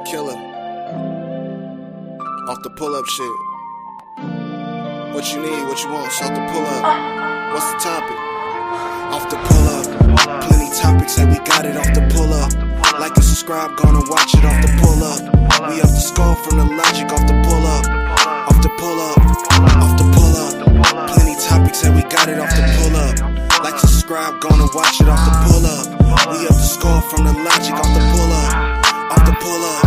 Killa. Off the pull-up shit. What you need, what you want, it's off the pull-up. What's the topic? Off the pull-up. Plenty topics, say we got it off the pull-up. Like and subscribe, gonna watch it off the pull-up. We off the score from the logic off the pull-up. Off the pull-up, off the pull-up. Plenty topics, say we got it off the pull-up. Like and subscribe, gonna watch it off the pull-up. We up the score from the logic off the pull-up. Off the pull-up,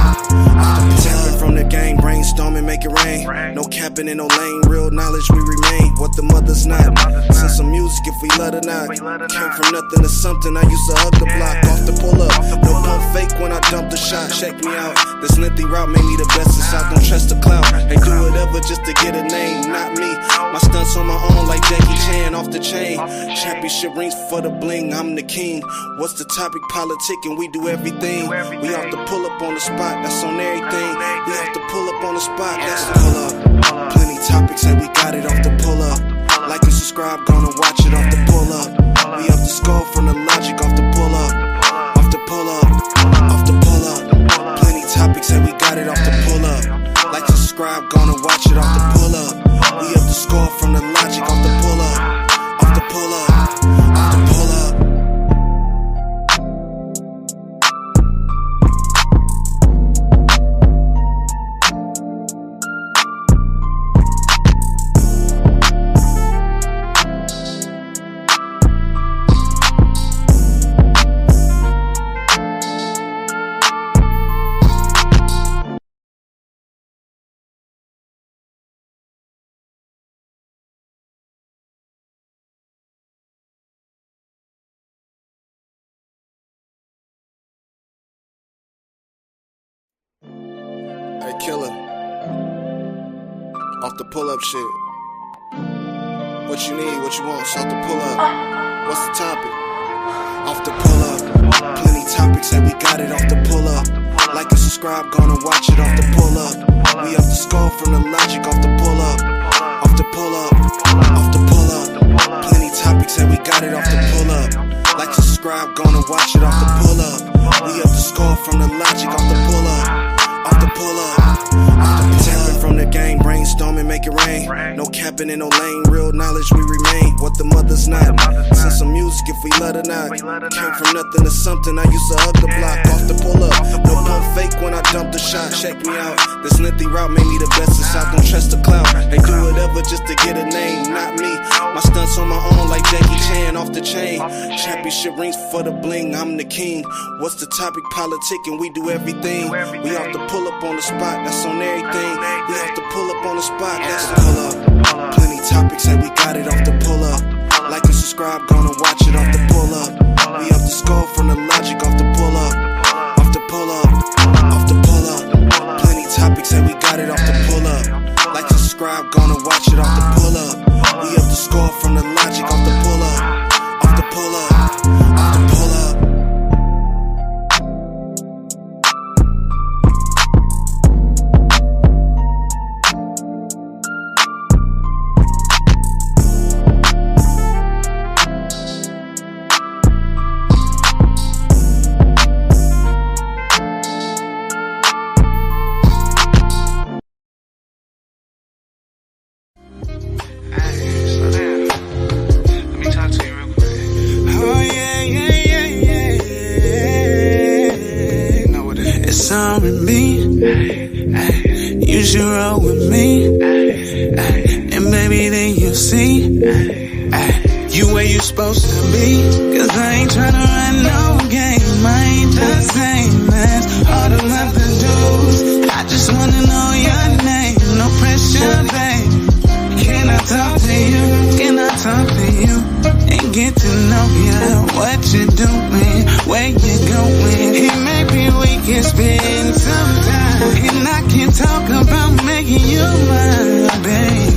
tapping from the game, brainstorming, make it rain. No capping in no lane, real knowledge we remain. What the mother's not, send some music if we love or not. Came from nothing to something, I used to hug the block. Off the pull-up, no pump fake when I dump the shot. Check me out, this lengthy route made me the best in South. Don't trust the clout, they do whatever just to get a name, not me. My stunts on my own like Jackie Chan off the chain. Championship rings for the bling, I'm the king. What's the topic? Politicking, we do everything. We off the pull up on the spot, that's on everything. We have to pull up on the spot, that's the pull up. Plenty topics, and we got it off the pull up. Like and subscribe, gonna watch it off the pull up. We up the score from the logic off the pull up. Off the pull up, off the pull up. Plenty topics, and we got it off the pull up. Like and subscribe, gonna watch it off the pull up. We up the score from the logic off the pull up. Off the pull up, off the pull up. Hey, Killa. Off the pull-up shit. What you need, what you want, it's off the pull-up. What's the topic? Off the pull-up. Plenty topics, say we got it off the pull-up. Like and subscribe, gonna watch it off the pull-up. We off the score from the logic off the pull-up. Off the pull-up, off the pull-up. Plenty topics, say we got it off the pull-up. Like and subscribe, gonna watch it off the pull-up. We up the score from the logic off the pull-up. Off the pull-up, tapping from the game, brainstorming, make it rain. No capping in no lane, real knowledge we remain. What the mother's not, send some music if we love or not. Came from nothing to something, I used to hug the block. Off the pull-up, no pump fake when I dump the shot. Check me out, this lengthy route made me the best in South. Don't trust the clout, they do whatever just to get a name, not me. My stunts on my own like Jackie Chan off the chain. Championship rings for the bling, I'm the king. What's the topic? Politicking, we do everything. We off the pull up on the spot, that's on everything. We have to pull up on the spot, that's the pull up. Plenty topics, and we got it off the pull up. Like and subscribe, gonna watch it off the pull up. We up the score from the logic off the pull up. Off the pull up, off the pull up. Plenty topics, and we got it off the pull up. Like and subscribe, gonna watch it off the pull up. We up the score from the logic off the pull up. Off the pull up, off the pull up. You should roll with me, and baby then you'll see you where you supposed to be. Cause I ain't tryna run no game, I ain't the same as all the other dudes. I just wanna know your name, no pressure, babe. Can I talk to you? Can I talk to you? And get to know you, what you doing, where you going. Hey, maybe we can spend some time, and I can talk about making you my baby.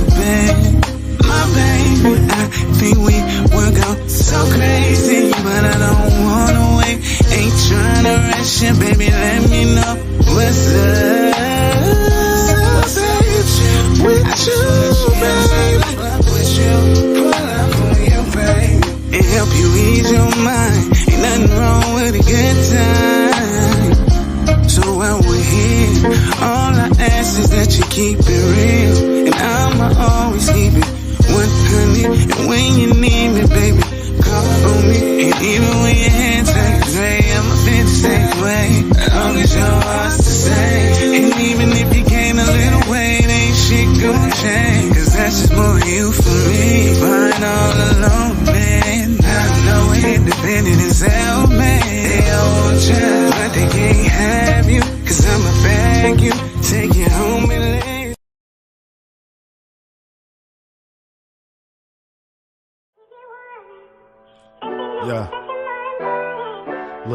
My baby, I think we will go so crazy, but I don't wanna wait. Ain't tryna rush you, baby, let me know what's up. With you, baby, with you, pull up for you, baby, and help you ease your mind. Ain't nothing wrong with a good time. So while we're here,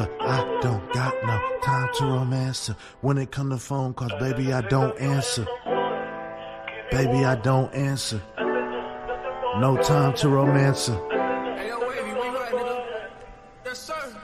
but I don't got no time to romance her. When it come to phone calls, baby, I don't answer. Baby, I don't answer. No time to romance her. Hey, yo, Wavy, where you at, nigga? Yes, sir.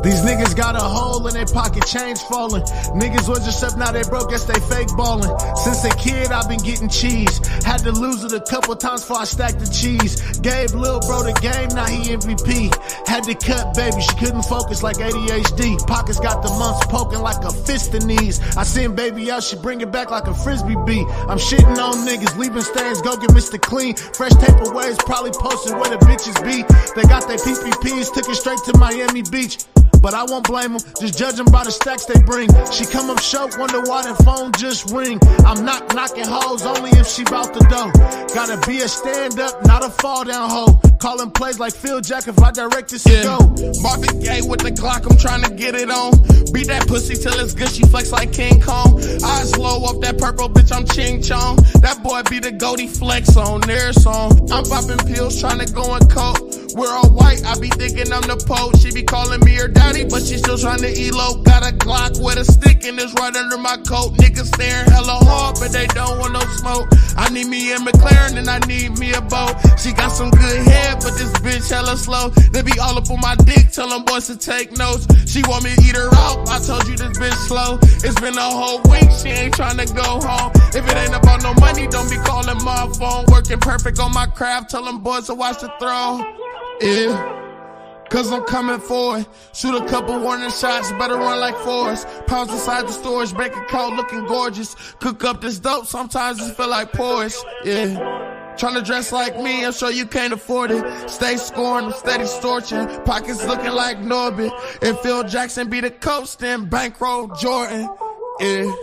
These niggas got a hole in their pocket, change falling. Niggas was just up, now they broke, guess they fake ballin'. Since a kid, I've been getting cheese. Had to lose it a couple times before I stacked the cheese. Gave lil' bro the game, now he MVP. Had to cut, baby, she couldn't focus like ADHD. Pockets got the months poking like a fist in knees. I send baby out, she bring it back like a frisbee bee. I'm shitting on niggas, leaving stains, go get Mr. Clean. Fresh paper waves, probably posted where the bitches be. They got their PPPs, took it straight to Miami Beach. But I won't blame them, just judge them by the stacks they bring. She come up short, wonder why the phone just ring. I'm not knocking hoes, only if she bout the dough. Gotta be a stand up, not a fall down hoe. Calling plays like Phil Jack if I direct this to go. Marvin Gaye with the Glock, I'm trying to get it on. Beat that pussy till it's good, she flex like King Kong. Eyes low off that purple, bitch, I'm Ching Chong. That boy be the goatee flex on their song. I'm popping pills, trying to go and coke. We're all white, I be thinking I'm the Pope. She be calling me her daddy, but she still trying to elope. Got a Glock with a stick and it's right under my coat. Niggas staring hella hard, but they don't want no smoke. I need me a McLaren and I need me a boat. She got some good head, but this bitch hella slow. They be all up on my dick, tell them boys to take notes. She want me to eat her out, I told you this bitch slow. It's been a whole week, she ain't trying to go home. If it ain't about no money, don't be calling my phone. Working perfect on my craft, tell them boys to watch the throne. Yeah, cause I'm coming for it. Shoot a couple warning shots, better run like Forrest. Pounds inside the storage, bank account looking gorgeous. Cook up this dope, sometimes it feel like porridge. Yeah, tryna dress like me, I'm sure you can't afford it. Stay scoring, I'm steady scorching. Pockets looking like Norbit. If Phil Jackson be the coach, then bankroll Jordan. Yeah.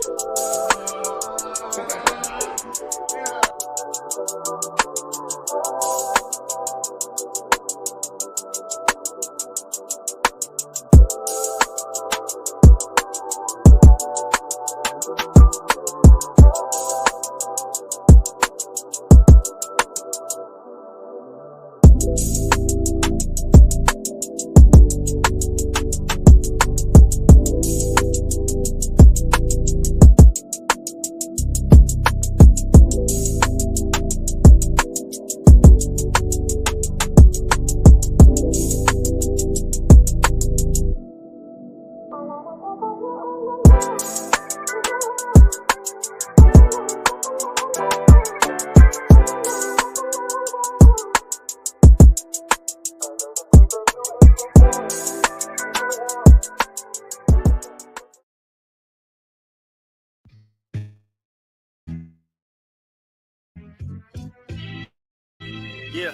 Yeah,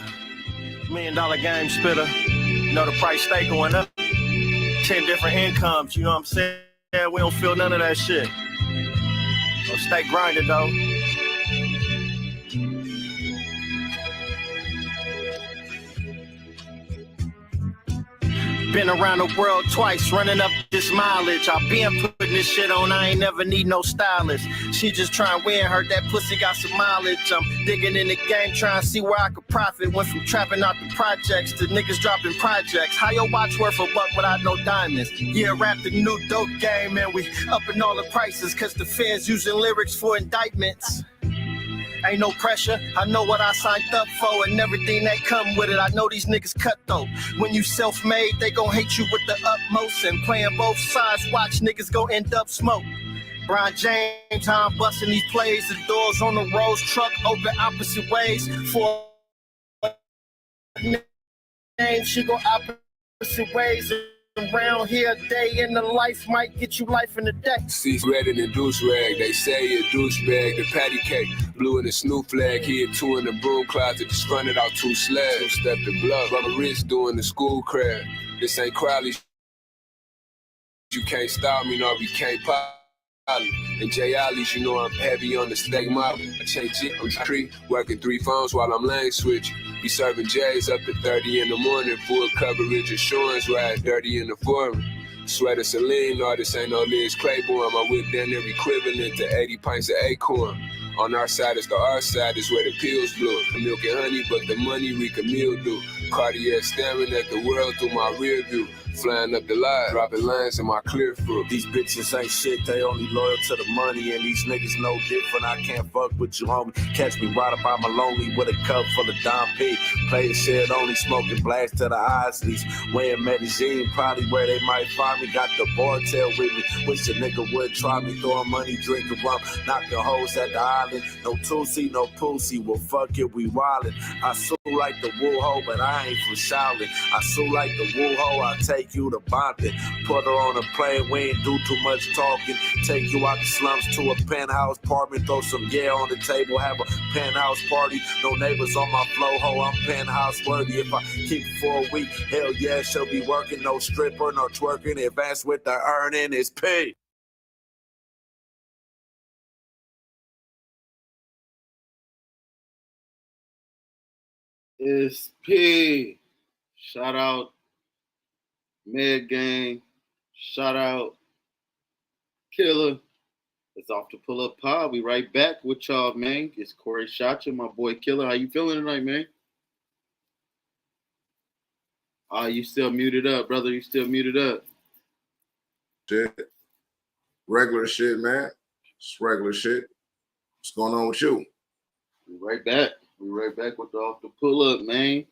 $1 million game spitter. You know the price stay going up. 10 different incomes, you know what I'm saying? We don't feel none of that shit. So stay grinding though. Been around the world twice, running up this mileage. I been putting this shit on, I ain't never need no stylist. She just trying to win, heard that pussy got some mileage. I'm digging in the game, trying to see where I could profit. Went from trapping out the projects to niggas dropping projects. How your watch worth a buck without no diamonds? Yeah, rap the new dope game and we upping all the prices cause the feds using lyrics for indictments. Ain't no pressure, I know what I signed up for and everything that come with it. I know these niggas cutthroat. When you self-made, they gon' hate you with the utmost. And playing both sides, watch niggas gon' end up smoke. Brian James, how I'm busting these plays. The doors on the roads, truck open opposite ways. For name, she go opposite ways. Around here, a day in the life might get you life in the day. See red in the douche rag, they say a douchebag. The patty cake, blue in the snoop flag. He had 2 in the broom closet, just fronted out 2 slabs. 2 step the blood, rubber wrist doing the school crab. This ain't Crowley. You can't stop me, no, we can't pop. And J. Ollie's, you know I'm heavy on the steak model. I change it, I'm free, working 3 phones while I'm lane switching. Be serving J's up to 30 in the morning, full coverage insurance, ride dirty in the foreign. Sweater Celine, no, this ain't no Liz Claiborne. My whip down there equivalent to 80 pints of Acorn. On our side is the our side is where the pills blow. Milk and honey, but the money we can mildew. Cartier staring at the world through my rear view. Flying up the line, dropping lines in my clear fruit. These bitches ain't shit, they only loyal to the money. And these niggas no different, I can't fuck with you, homie. Catch me right up by my lonely with a cup full of Dom P. Play shit only, smoking blast to the eyes. These weighing medicine, probably where they might find me. Got the Bortel with me, wish a nigga would try me. Throwing money, drinking rum, knocking hoes at the island. No Tulsi, no pussy, well fuck it, we wildin'. I sue like the wool hoe, but I ain't from Shaolin. I sue like the wool hoe, I take you to Bompton. Put her on a plane, we ain't do too much talking. Take you out the slums to a penthouse apartment. Throw some yeah on the table, have a penthouse party. No neighbors on my flow, ho, I'm penthouse worthy. If I keep it for a week, hell yeah, she'll be working. No stripper, no twerking. Advance with the earning is paid. It's P. Shout out Med Gang. Shout out Killa. It's off to Pull Up Pod. We right back with y'all, man. It's Corey Shotcha, my boy Killa. How you feeling tonight, man? You still muted up, brother. You still muted up. Shit. Regular shit, man. It's regular shit. What's going on with you? We right back. We right back with the Off the Pull Up, man.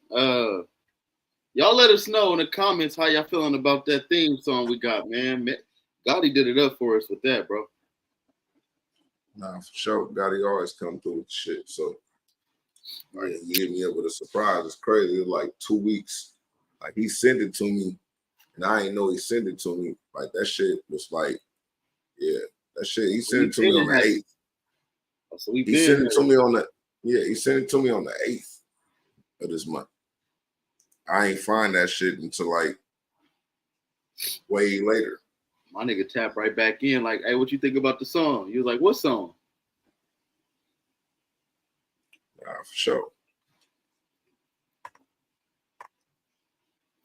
Y'all let us know in the comments how y'all feeling about that theme song we got, man. Gotti did it up for us with that, bro. Nah, for sure. Gotti always come through with shit. So like, he hit me up with a surprise. It's crazy. It was like 2 weeks. Like he sent it to me, and I didn't know he sent it to me. Like that shit was like, yeah, that shit. He sent it to me on the 8th. So he sent it to me on the he sent it to me on the 8th of this month. I ain't find that shit until like way later. My nigga tapped right back in like, hey, what you think about the song? He was like, what song? Nah, for sure.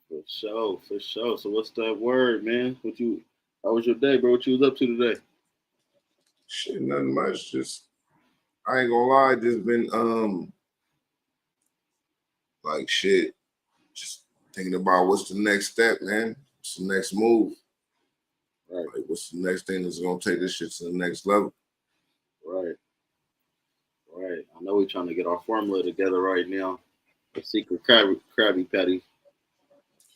For sure. So what's that word, man? How was your day, bro? What you was up to today? Shit, nothing much. Just, I ain't gonna lie, just been like shit. Just thinking about what's the next step, man. What's the next move? Right. Like, what's the next thing that's gonna take this shit to the next level? Right. I know we're trying to get our formula together right now. The secret Krabby Patty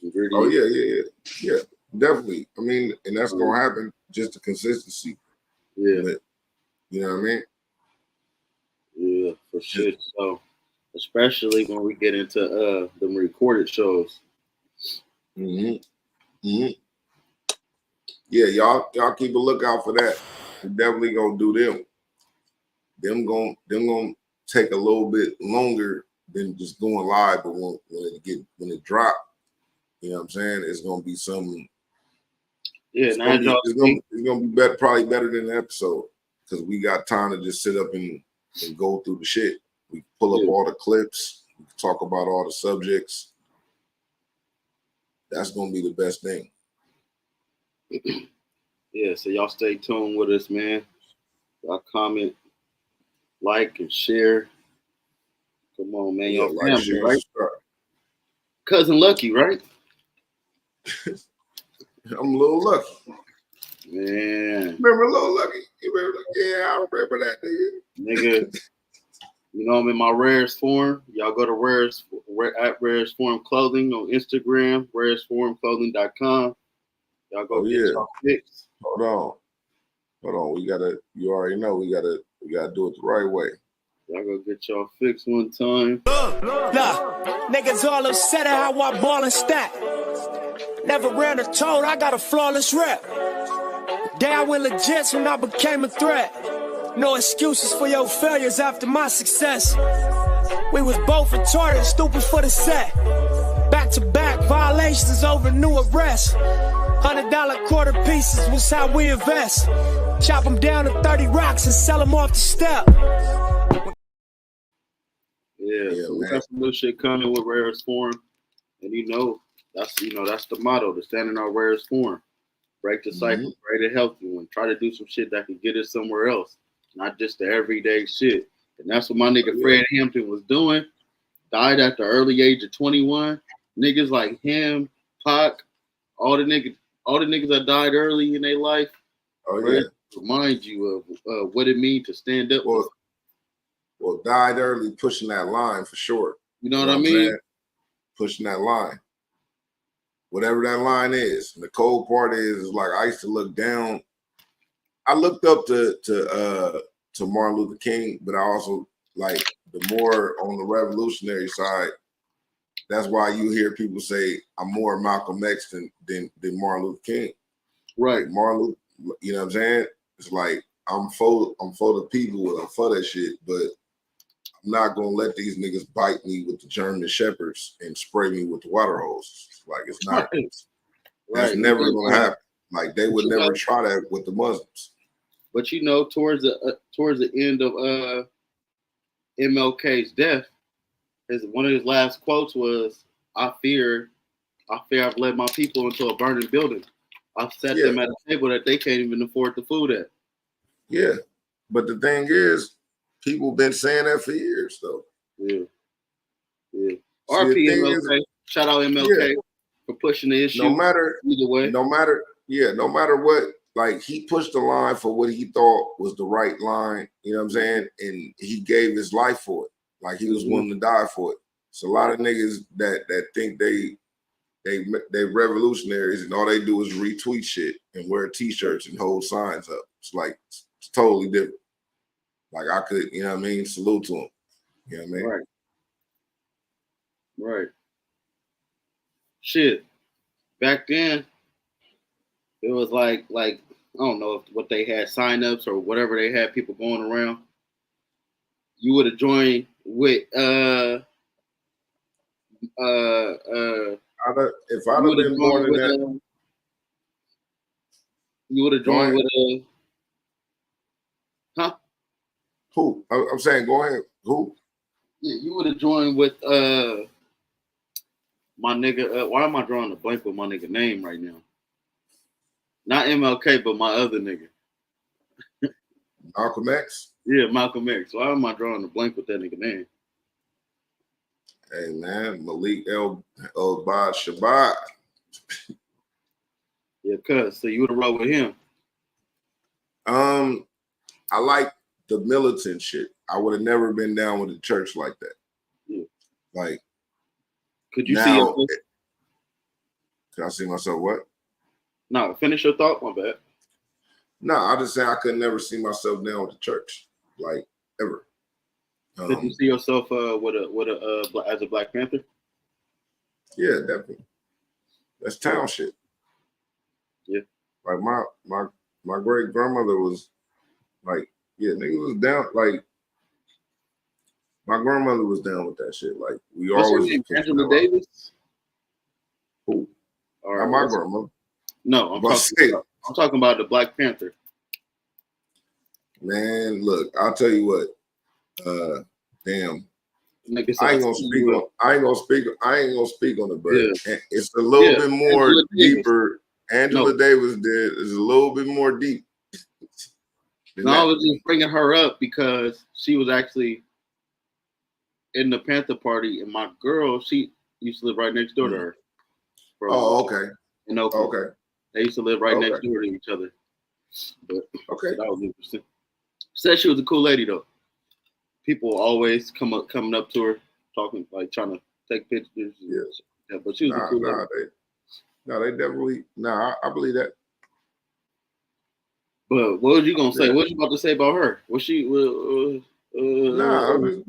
ingredient. Oh yeah, definitely. I mean, and that's gonna happen. Just the consistency. Yeah. But, you know what I mean? Yeah, for sure. So, especially when we get into the recorded shows. Yeah, y'all keep a lookout for that. We're definitely gonna do them. Them gonna take a little bit longer than just going live, but when it drop, you know what I'm saying? It's gonna be something. Yeah, it's gonna be better, probably better than the episode, because we got time to just sit up and go through the shit. We pull up all the clips, we talk about all the subjects. That's gonna be the best thing. Yeah, so y'all stay tuned with us, man. Y'all comment, like, and share. Come on, man. Y'all family, share, right? Cousin Lucky, right? I'm a little lucky. Man. Remember Little Lucky? Yeah, I remember that nigga. You know I'm in my rarest form. Y'all go to at Rarest Form Clothing on Instagram, rarestformclothing.com. Y'all go get y'all fixed. Hold on. You already know we gotta do it the right way. Y'all go get y'all fixed one time. Nah, niggas all upset at how I ball and stack. Never ran a toad, I got a flawless rep. Day I went legit when I became a threat. No excuses for your failures after my success. We was both retarded, stupid for the set. Back-to-back violations over new arrests. $100 quarter pieces was how we invest. Chop them down to 30 rocks and sell them off the step. Yeah, so we got some new shit coming with Rarest Form. And that's the motto, to stand in our rarest form. Break the cycle, create a healthy one. Try to do some shit that can get us somewhere else. not just the everyday shit. And that's what my nigga Fred Hampton was doing. Died at the early age of 21. Niggas like him, Pac, all the niggas that died early in their life. Remind you of what it means to stand up. Well, died early pushing that line for sure. You know what I mean? Pushing that line. Whatever that line is. And the cold part is like I used to look down. I looked up to Martin Luther King, but I also like the more on the revolutionary side. That's why you hear people say I'm more Malcolm X than Martin Luther King. Right. Like Martin Luther, you know what I'm saying? It's like I'm for the people and I'm for that shit, but I'm not gonna let these niggas bite me with the German shepherds and spray me with the water hoses. Like it's not. That's never gonna happen. Like they would never try that with the Muslims. But you know, towards the end of MLK's death, one of his last quotes was, "I fear I've led my people into a burning building. I've set them at a table that they can't even afford the food at." Yeah, but the thing is, people been saying that for years, though. Yeah. RP MLK. Shout out MLK for pushing the issue. No matter what, like he pushed the line for what he thought was the right line. You know what I'm saying? And he gave his life for it. Like he was willing to die for it. So a lot of niggas that think they revolutionaries and all they do is retweet shit and wear t-shirts and hold signs up. It's like it's totally different. Like I could, you know what I mean, salute to him. You know what I mean? Right. Shit. Back then, it was like I don't know what they had, sign-ups or whatever they had, people going around. You would have joined with if I'd have been born in that, you would have joined with who? I'm saying, go ahead. Who? Yeah, you would have joined with my nigga. Why am I drawing a blank with my nigga name right now? Not MLK, but my other nigga. Malcolm X? Yeah, Malcolm X. Why am I drawing a blank with that nigga name? Hey man, Malik El-Bad Shabbat. Yeah, cuz. So you would have rolled with him. I like the militant shit. I would have never been down with the church like that. Yeah. Like, could you see yourself? Can I see myself what? No, finish your thought, my bad. No, I just say I could never see myself down with the church, like ever. Could you see yourself as a Black Panther? Yeah, definitely. That's town shit. Yeah. Like my great grandmother was like, yeah, nigga was down. Like my grandmother was down with that shit. Like we What's always. Her name? Angela Davis. Who? Not my grandmother. No, I'm talking about the Black Panther. Man, look, I'll tell you what. Damn. I ain't gonna speak on it, but it's a little bit more deeper. Angela Davis is a little bit more deep. I was just bringing her up because she was actually in the Panther Party, and my girl, she used to live right next door to her. Okay. Okay. They used to live right next door to each other. But that was interesting. Said she was a cool lady though. People always coming up to her, talking, like trying to take pictures. Yeah, but she was a cool lady. They definitely. I believe that. But what was you gonna say? What you about to say about her? Was she? It's all good.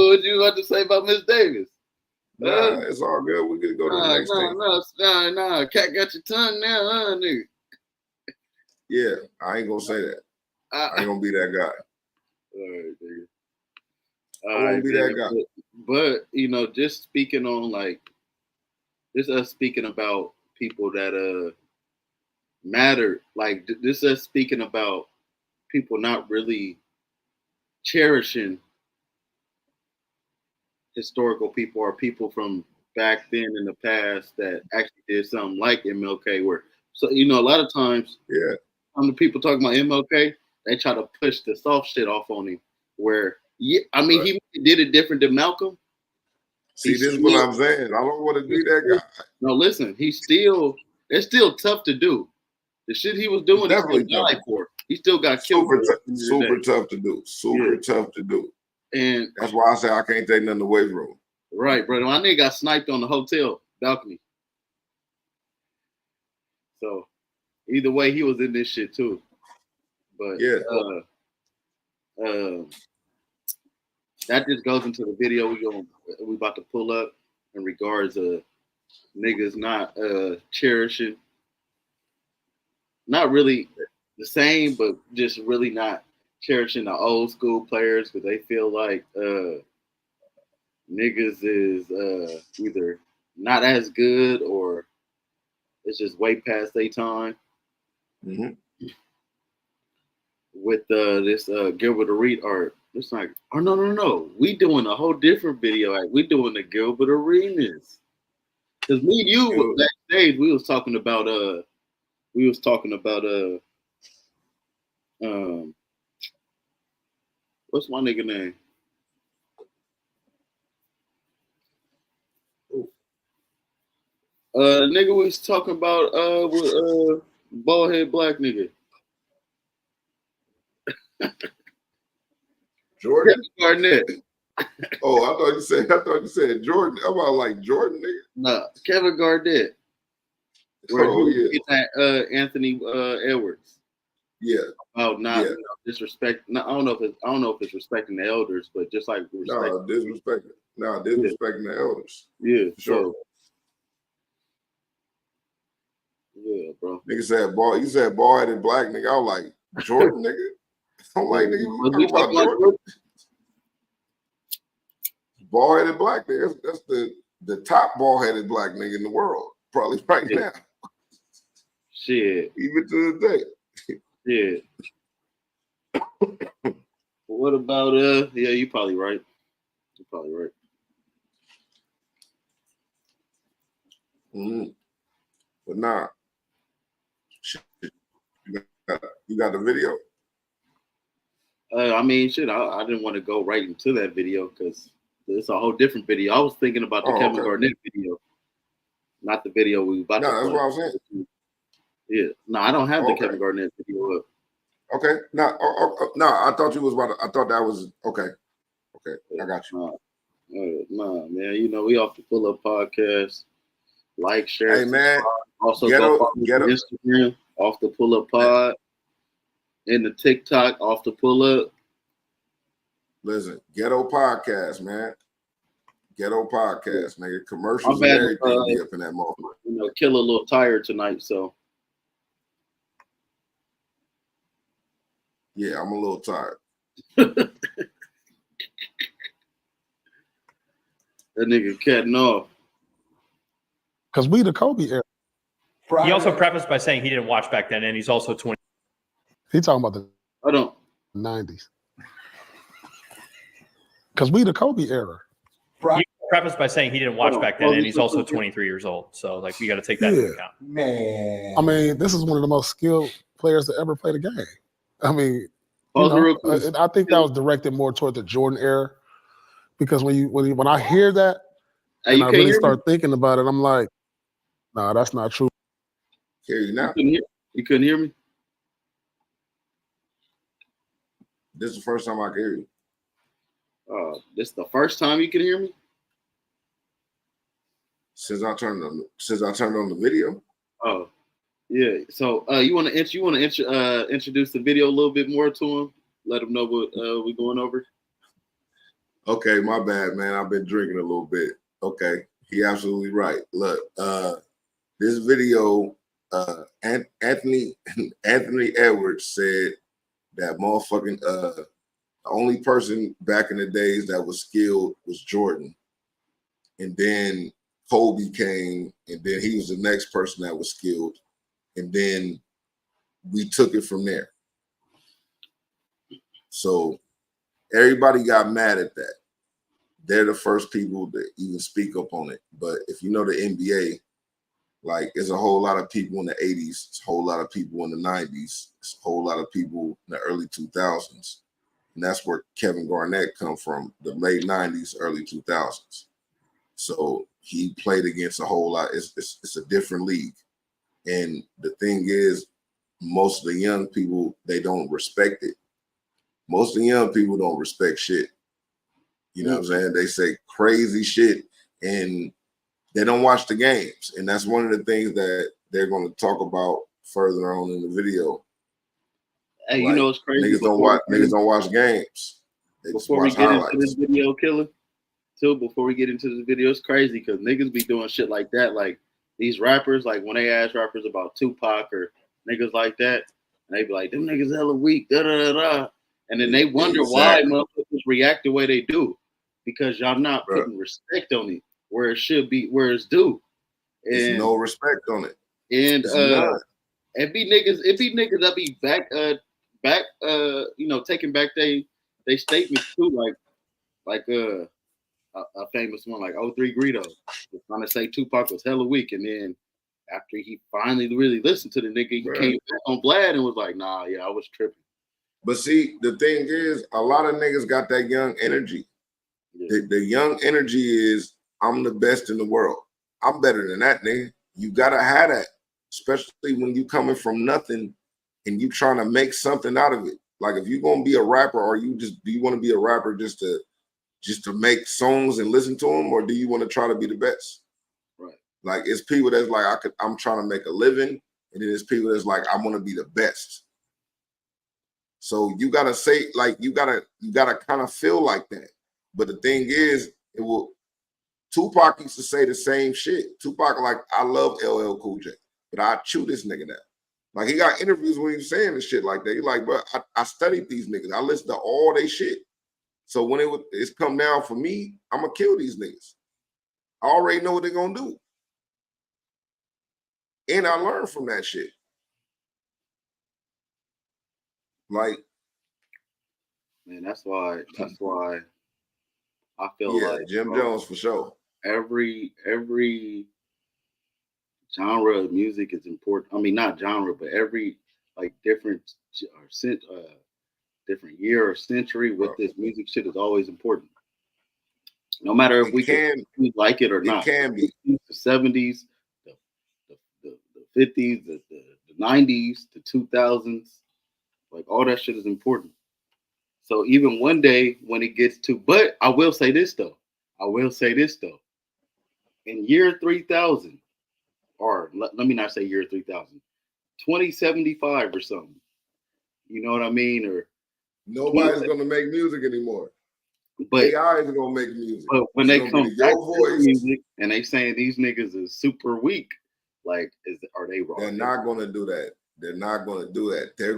What you about to say about Miss Davis? It's all good. We could go to the next thing. Nah. Cat got your tongue now, nigga. Yeah, I ain't gonna say that. I ain't gonna be that guy. All right, nigga. I won't be that guy. But you know, just speaking on like, this us speaking about people that matter. Like this us speaking about people not really cherishing historical people or people from back then in the past that actually did something like MLK. Where so you know a lot of times, the people talking about MLK, they try to push the soft shit off on him. Where I mean, he did it different than Malcolm. See, this is what I'm saying. I don't want to be that guy. No, listen, it's still tough to do. The shit he was doing, he still died for. He still got killed. Super tough to do. Super tough to do. And that's why I say I can't take nothing away from him. Right, brother. My nigga got sniped on the hotel balcony. So either way, he was in this shit too. But yeah, that just goes into the video we about to pull up in regards to niggas not cherishing, not really the same, but just really not cherishing the old school players because they feel like niggas is either not as good or it's just way past their time. Mm-hmm. With this Gilbert Arenas art. It's like, oh no. We doing a whole different video. We doing the Gilbert Arenas. Cause me and you backstage, we was talking about what's my nigga name? The nigga we was talking about with bald head black nigga. Jordan Garnett. Oh, I thought you said Jordan. I'm about like Jordan, nigga. No, Kevin Garnett. Anthony Edwards. Yeah. Oh, not disrespect. No, I don't know if it's respecting the elders, but just like disrespecting the elders. Yeah, sure. So, yeah, bro. Nigga said ball. You said ball headed black nigga. I was like Jordan, nigga. I'm like nigga. You talking about Jordan? Ball headed black nigga. That's the top ball headed black nigga in the world, probably right now. Shit. Even to the day. Yeah. What about yeah, you're probably right. Mm-hmm. But nah. Shit. You got the video? I mean, shit, I didn't want to go right into that video because it's a whole different video. I was thinking about the Kevin Garnett video, not the video we about to play. That's what I was saying. Yeah. No, I don't have the Kevin Garnett video up. Okay. No, I thought you was about to, I thought that was okay. Okay, I got you. Nah, man. You know, we off the Pull Up Podcast. Like, share. Hey, man. Also, go Instagram, off the Pull Up Pod. And the TikTok, off the Pull Up. Listen, Ghetto Podcast, man. Ghetto Podcast, nigga. Commercials and everything be up in that motherfucker. You know, Killa a little tired tonight, so. Yeah, I'm a little tired. That nigga cutting off. Because we the Kobe era. He also prefaced by saying he didn't watch back then, and he's also 20. He talking about the 90s. Because we the Kobe era. He prefaced by saying he didn't watch back then, and he's also 23 years old. So, like, we got to take that into account. Man. I mean, this is one of the most skilled players to ever play the game. I mean, I think that was directed more toward the Jordan era. Because when I hear that, and I really start thinking about it, I'm like, nah, that's not true. Hear you now? You couldn't hear me? This is the first time I can hear you. This is the first time you can hear me? Since I turned on the video. Oh, yeah. So you want to introduce the video a little bit more to him? Let him know what we're going over. Okay, my bad, man. I've been drinking a little bit. Okay, he absolutely right. Look, this video, Anthony Edwards said that motherfucking the only person back in the days that was skilled was Jordan, and then Kobe came, and then he was the next person that was skilled, and then we took it from there. So everybody got mad at that. They're the first people to even speak up on it. But if you know the NBA, Like, there's a whole lot of people in the 80s, it's a whole lot of people in the 90s, it's a whole lot of people in the early 2000s. And that's where Kevin Garnett come from, the late 90s, early 2000s. So he played against a whole lot. It's a different league. And the thing is, most of the young people, they don't respect it. Most of the young people don't respect shit. You know what I'm saying? They say crazy shit and they don't watch the games. And that's one of the things that they're going to talk about further on in the video. Hey, like, you know it's crazy. Niggas don't watch games. They just before we watch get highlights. into this video, Killer, too, before we get into this video, it's crazy because niggas be doing shit like that. Like these rappers, like when they ask rappers about Tupac or niggas like that, and they be like, them niggas hella weak, da da da da. And then they wonder why motherfuckers react the way they do. Because y'all not putting respect on it where it should be, where it's due. And there's no respect on it. And it be niggas that be back you know, taking back they statements too, like a famous one like 03 Greedo was trying to say Tupac was hella weak, and then after he finally really listened to the nigga, he came back on Vlad and was like, nah, yeah, I was tripping. But see, the thing is, a lot of niggas got that young energy. Yeah. The young energy is, I'm the best in the world. I'm better than that, nigga. You gotta have that, especially when you coming from nothing and you trying to make something out of it. Like if you're gonna be a rapper, or do you want to be a rapper just to make songs and listen to them, or do you want to try to be the best? Right. Like it's people that's like I'm trying to make a living, and then there's people that's like I want to be the best. So you gotta say, like, you gotta kind of feel like that. But the thing is, Tupac used to say the same shit. Tupac, like, I love LL Cool J, but I chew this nigga now. Like, he got interviews where he was saying this shit like that. He like, bro, I studied these niggas. I listened to all they shit. So when it's come down for me, I'm gonna kill these niggas. I already know what they're gonna do. And I learned from that shit. Like, man, that's why I feel like Jim Jones for sure. Every genre of music is important. I mean, not genre, but every like different year or century with this music shit is always important. No matter if we like it or not. It can be. The 70s, the 50s, the 90s, the 2000s, like all that shit is important. So even one day when it gets to, but I will say this though. In year 3000, or let me not say year 3000, 2075 or something. You know what I mean? Or nobody's gonna make music anymore. But AI is gonna make music. But when they come back to music and they saying these niggas is super weak, like are they wrong? They're not gonna do that. They're not gonna do that. They're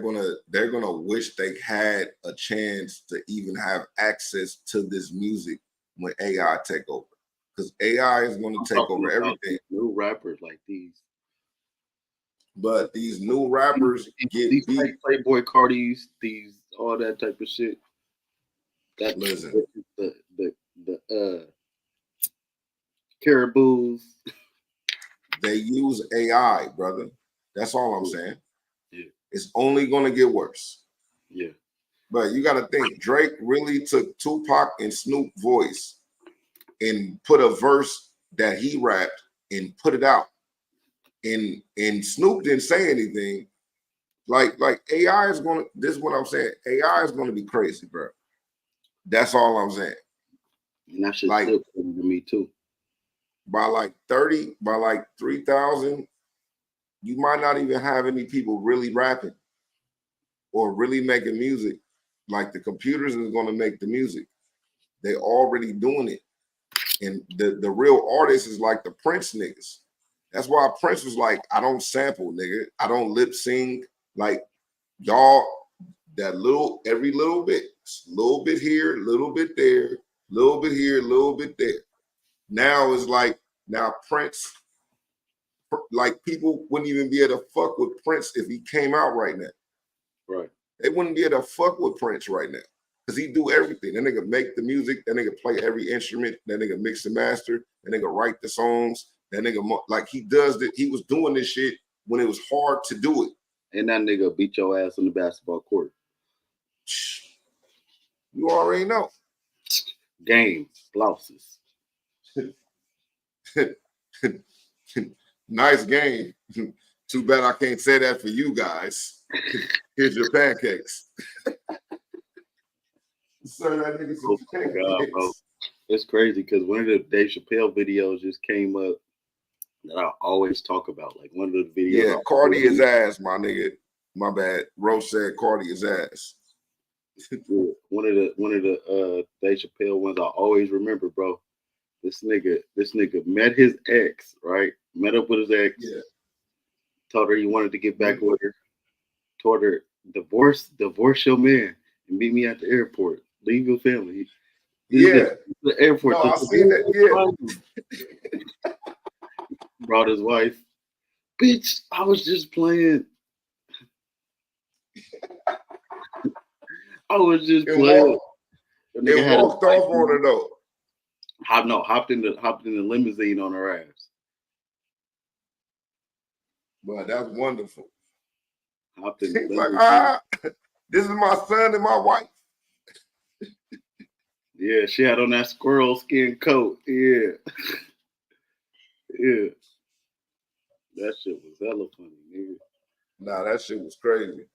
gonna wish they had a chance to even have access to this music when AI take over. Because AI is gonna take over everything. New rappers like these. But these new rappers get these beat. Playboy Cardis, these all that type of shit. Listen. The Caribous. They use AI, brother. That's all I'm saying. Yeah. It's only gonna get worse. Yeah. But you gotta think, Drake really took Tupac and Snoop voice and put a verse that he rapped and put it out. And Snoop didn't say anything. Like AI is gonna, this is what I'm saying. AI is gonna be crazy, bro. That's all I'm saying. And that shit's still crazy to me too. By like 3,000, you might not even have any people really rapping or really making music. Like the computers is gonna make the music. They already doing it. And the real artists is like the Prince niggas. That's why Prince was like, I don't sample, nigga. I don't lip sync. Like y'all, that every little bit here, little bit there, little bit here, little bit there. Now it's like, now Prince, like people wouldn't even be able to fuck with Prince if he came out right now. Right. They wouldn't be able to fuck with Prince right now. Because he do everything. That nigga make the music, that nigga play every instrument, that nigga mix and master, that nigga write the songs, That nigga, like he does that. He was doing this shit when it was hard to do it. And that nigga beat your ass on the basketball court. You already know. Game, blouses. Nice game. Too bad I can't say that for you guys. Here's your pancakes. Serve that nigga some pancakes. God, bro. It's crazy because one of the Dave Chappelle videos just came up that I always talk about. Like one of the videos. Yeah, Cardi is ass, my nigga. My bad. Rose said Cardi is ass. One of the Dave Chappelle ones I always remember, bro. This nigga met his ex, right? Met up with his ex. Yeah. Told her he wanted to get back with her. Told her divorce your man and meet me at the airport. Leave your family. Yeah. The airport. No, I seen that. Yeah. Brought his wife. Bitch, I was just playing. I was just playing. It walked off on her though. Hopped in the limousine on her ass. But that's wonderful. Hopped in the He's like, this is my son and my wife. Yeah, she had on that squirrel skin coat. Yeah. Yeah. That shit was hella funny, nigga. Nah, that shit was crazy.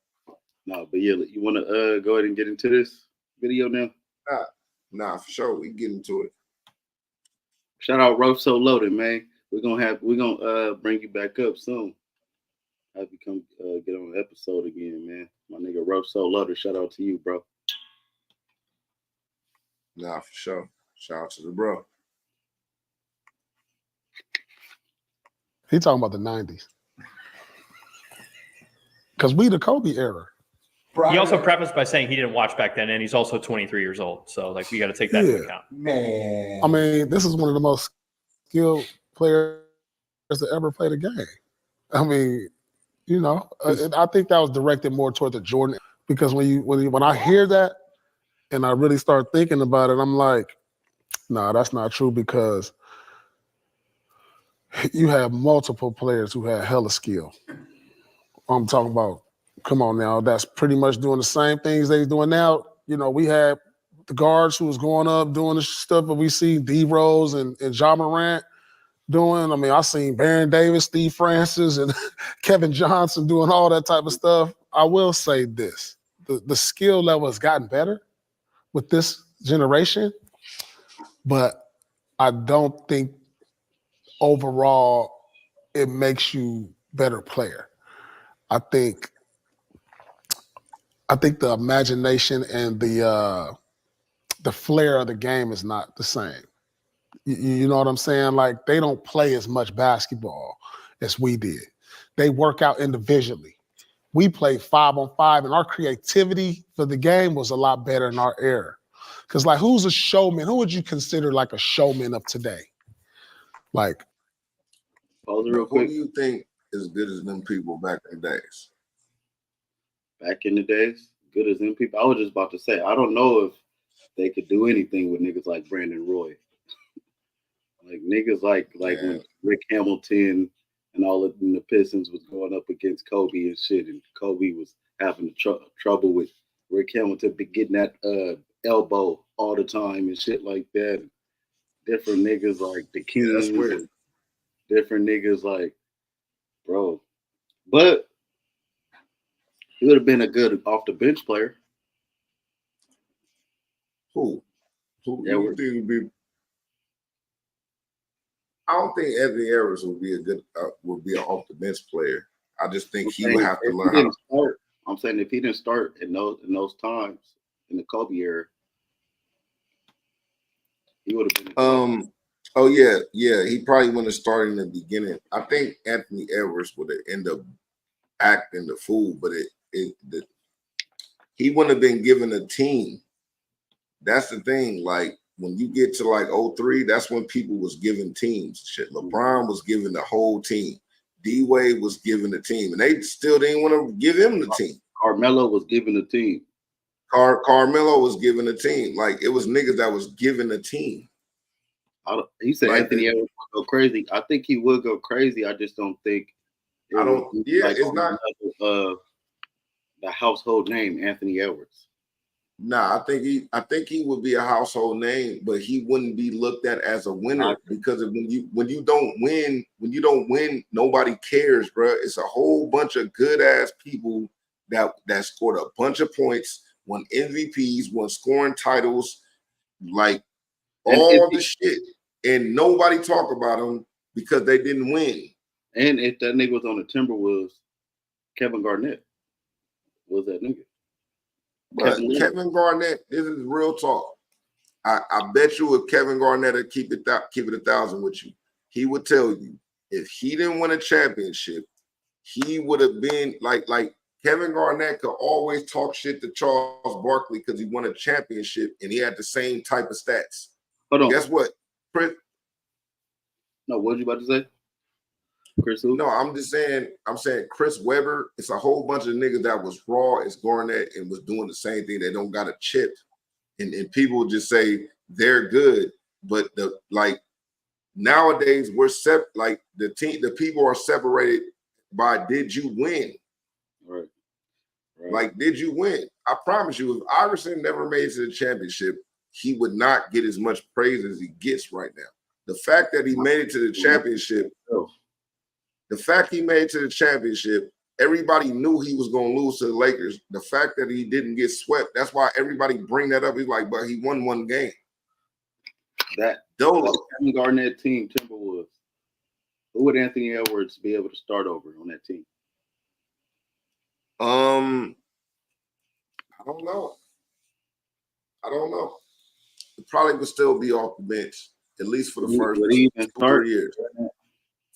Nah, but yeah, you want to go ahead and get into this video now? Nah, for sure. We get into it. Shout out Rough So Loaded, man. We're gonna bring you back up soon. Have you come get on the episode again, man. My nigga Rough So Loaded. Shout out to you, bro. Nah, for sure. Shout out to the bro. He talking about the 90s. Because we the Kobe era. He also prefaced by saying he didn't watch back then, and he's also 23 years old. So, like, you got to take that into account. Man. I mean, this is one of the most skilled players to ever play the game. I mean, you know, I think that was directed more toward the Jordan, because when I hear that and I really start thinking about it, I'm like, nah, that's not true, because you have multiple players who had hella skill. I'm talking about, come on now, that's pretty much doing the same things they're doing now. You know, we had the guards who was going up doing the stuff that we see D-Rose and Ja Morant doing. I mean, I seen Baron Davis, Steve Francis, and Kevin Johnson doing all that type of stuff. I will say this, the skill level has gotten better with this generation, but I don't think overall it makes you a better player. I think the imagination and the flair of the game is not the same. You know what I'm saying? Like, they don't play as much basketball as we did. They work out individually. We played 5-on-5, and our creativity for the game was a lot better in our era. Because, like, who's a showman? Who would you consider like a showman of today? Like, pause it real who quick. do you think is good as them people back in the days? Back in the days, good as them people. I was just about to say, I don't know if they could do anything with niggas like Brandon Roy. Like niggas like when Rick Hamilton and all of the Pistons was going up against Kobe and shit, and Kobe was having trouble with Rick Hamilton getting that elbow all the time and shit like that. Different niggas like the Kings. Yeah, that's weird. Different niggas like, bro. But he would have been a good off the bench player. Who Yeah, you think would be? I don't think Anthony Edwards would be would be an off the bench player. I just think he would have to learn how to start. I'm saying if he didn't start in those times in the Kobe era, he would have been. Oh yeah. He probably wouldn't have started in the beginning. I think Anthony Edwards would have ended up acting the fool, but he wouldn't have been given a team. That's the thing. Like, when you get to like 03, that's when people was given teams. Shit, LeBron was given the whole team. D-Wade was given the team, and they still didn't want to give him the team. Carmelo was given the team. Carmelo was given a team. Like, it was niggas that was given a team. He said Like Anthony Edwards would go crazy. I think he would go crazy. I just don't think it I don't. would be Yeah, like it's not. the household name Anthony Edwards. Nah, I think he would be a household name, but he wouldn't be looked at as a winner because of when you don't win, nobody cares, bro. It's a whole bunch of good ass people that scored a bunch of points, won MVPs, won scoring titles, like all the shit, and nobody talk about them because they didn't win. And if that nigga was on the Timberwolves, Kevin Garnett was that nigga. But Kevin Garnett, this is real talk. I bet you if Kevin Garnett would keep it 1,000 with you, he would tell you if he didn't win a championship, he would have been like Kevin Garnett could always talk shit to Charles Barkley because he won a championship and he had the same type of stats. Hold on. Guess what? Chris? No, what was you about to say? Chris who? No, I'm saying Chris Webber. It's a whole bunch of niggas that was raw as Garnett and was doing the same thing. They don't got a chip. And people just say they're good. But nowadays we're the people are separated by did you win? Right. Like, did you win? I promise you, if Iverson never made it to the championship, he would not get as much praise as he gets right now. The fact that he made it to the championship. The fact he made it to the championship, everybody knew he was going to lose to the Lakers. The fact that he didn't get swept, that's why everybody bring that up. He's like, but he won one game. That Kevin Garnett team, Timberwolves. Who would Anthony Edwards be able to start over on that team? I don't know. It probably would still be off the bench, at least for the first 2-3 years.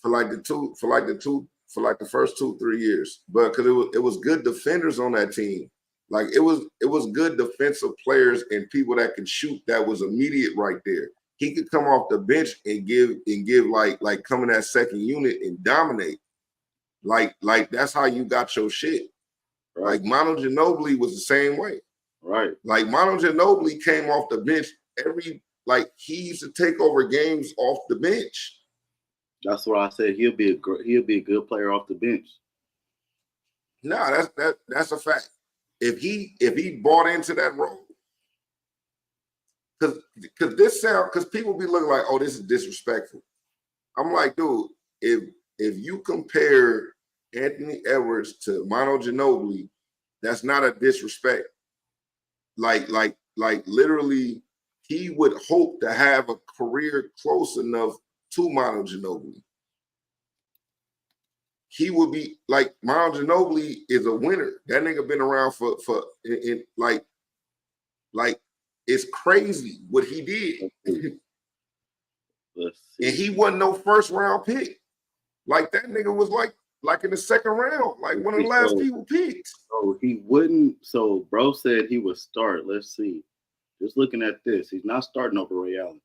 For the first 2-3 years, but because it was good defenders on that team, like it was good defensive players and people that can shoot. That was immediate right there. He could come off the bench and give like come in that second unit and dominate. Like that's how you got your shit. Right. Like Manu Ginobili was the same way. Right. Like Manu Ginobili came off the bench he used to take over games off the bench. That's what I said. He'll be a good player off the bench. No, that's a fact. If he bought into that role, because people be looking like, oh, this is disrespectful. I'm like, dude, if you compare Anthony Edwards to Manu Ginobili, that's not a disrespect. Like literally, he would hope to have a career close enough to Manu Ginobili. He would be like Manu Ginobili is a winner. That nigga been around for it's crazy what he did. And he wasn't no first round pick. Like that nigga was like in the second round, like one of the last people picked. So he wouldn't. So bro said he would start. Let's see. Just looking at this, he's not starting over Ray Allen.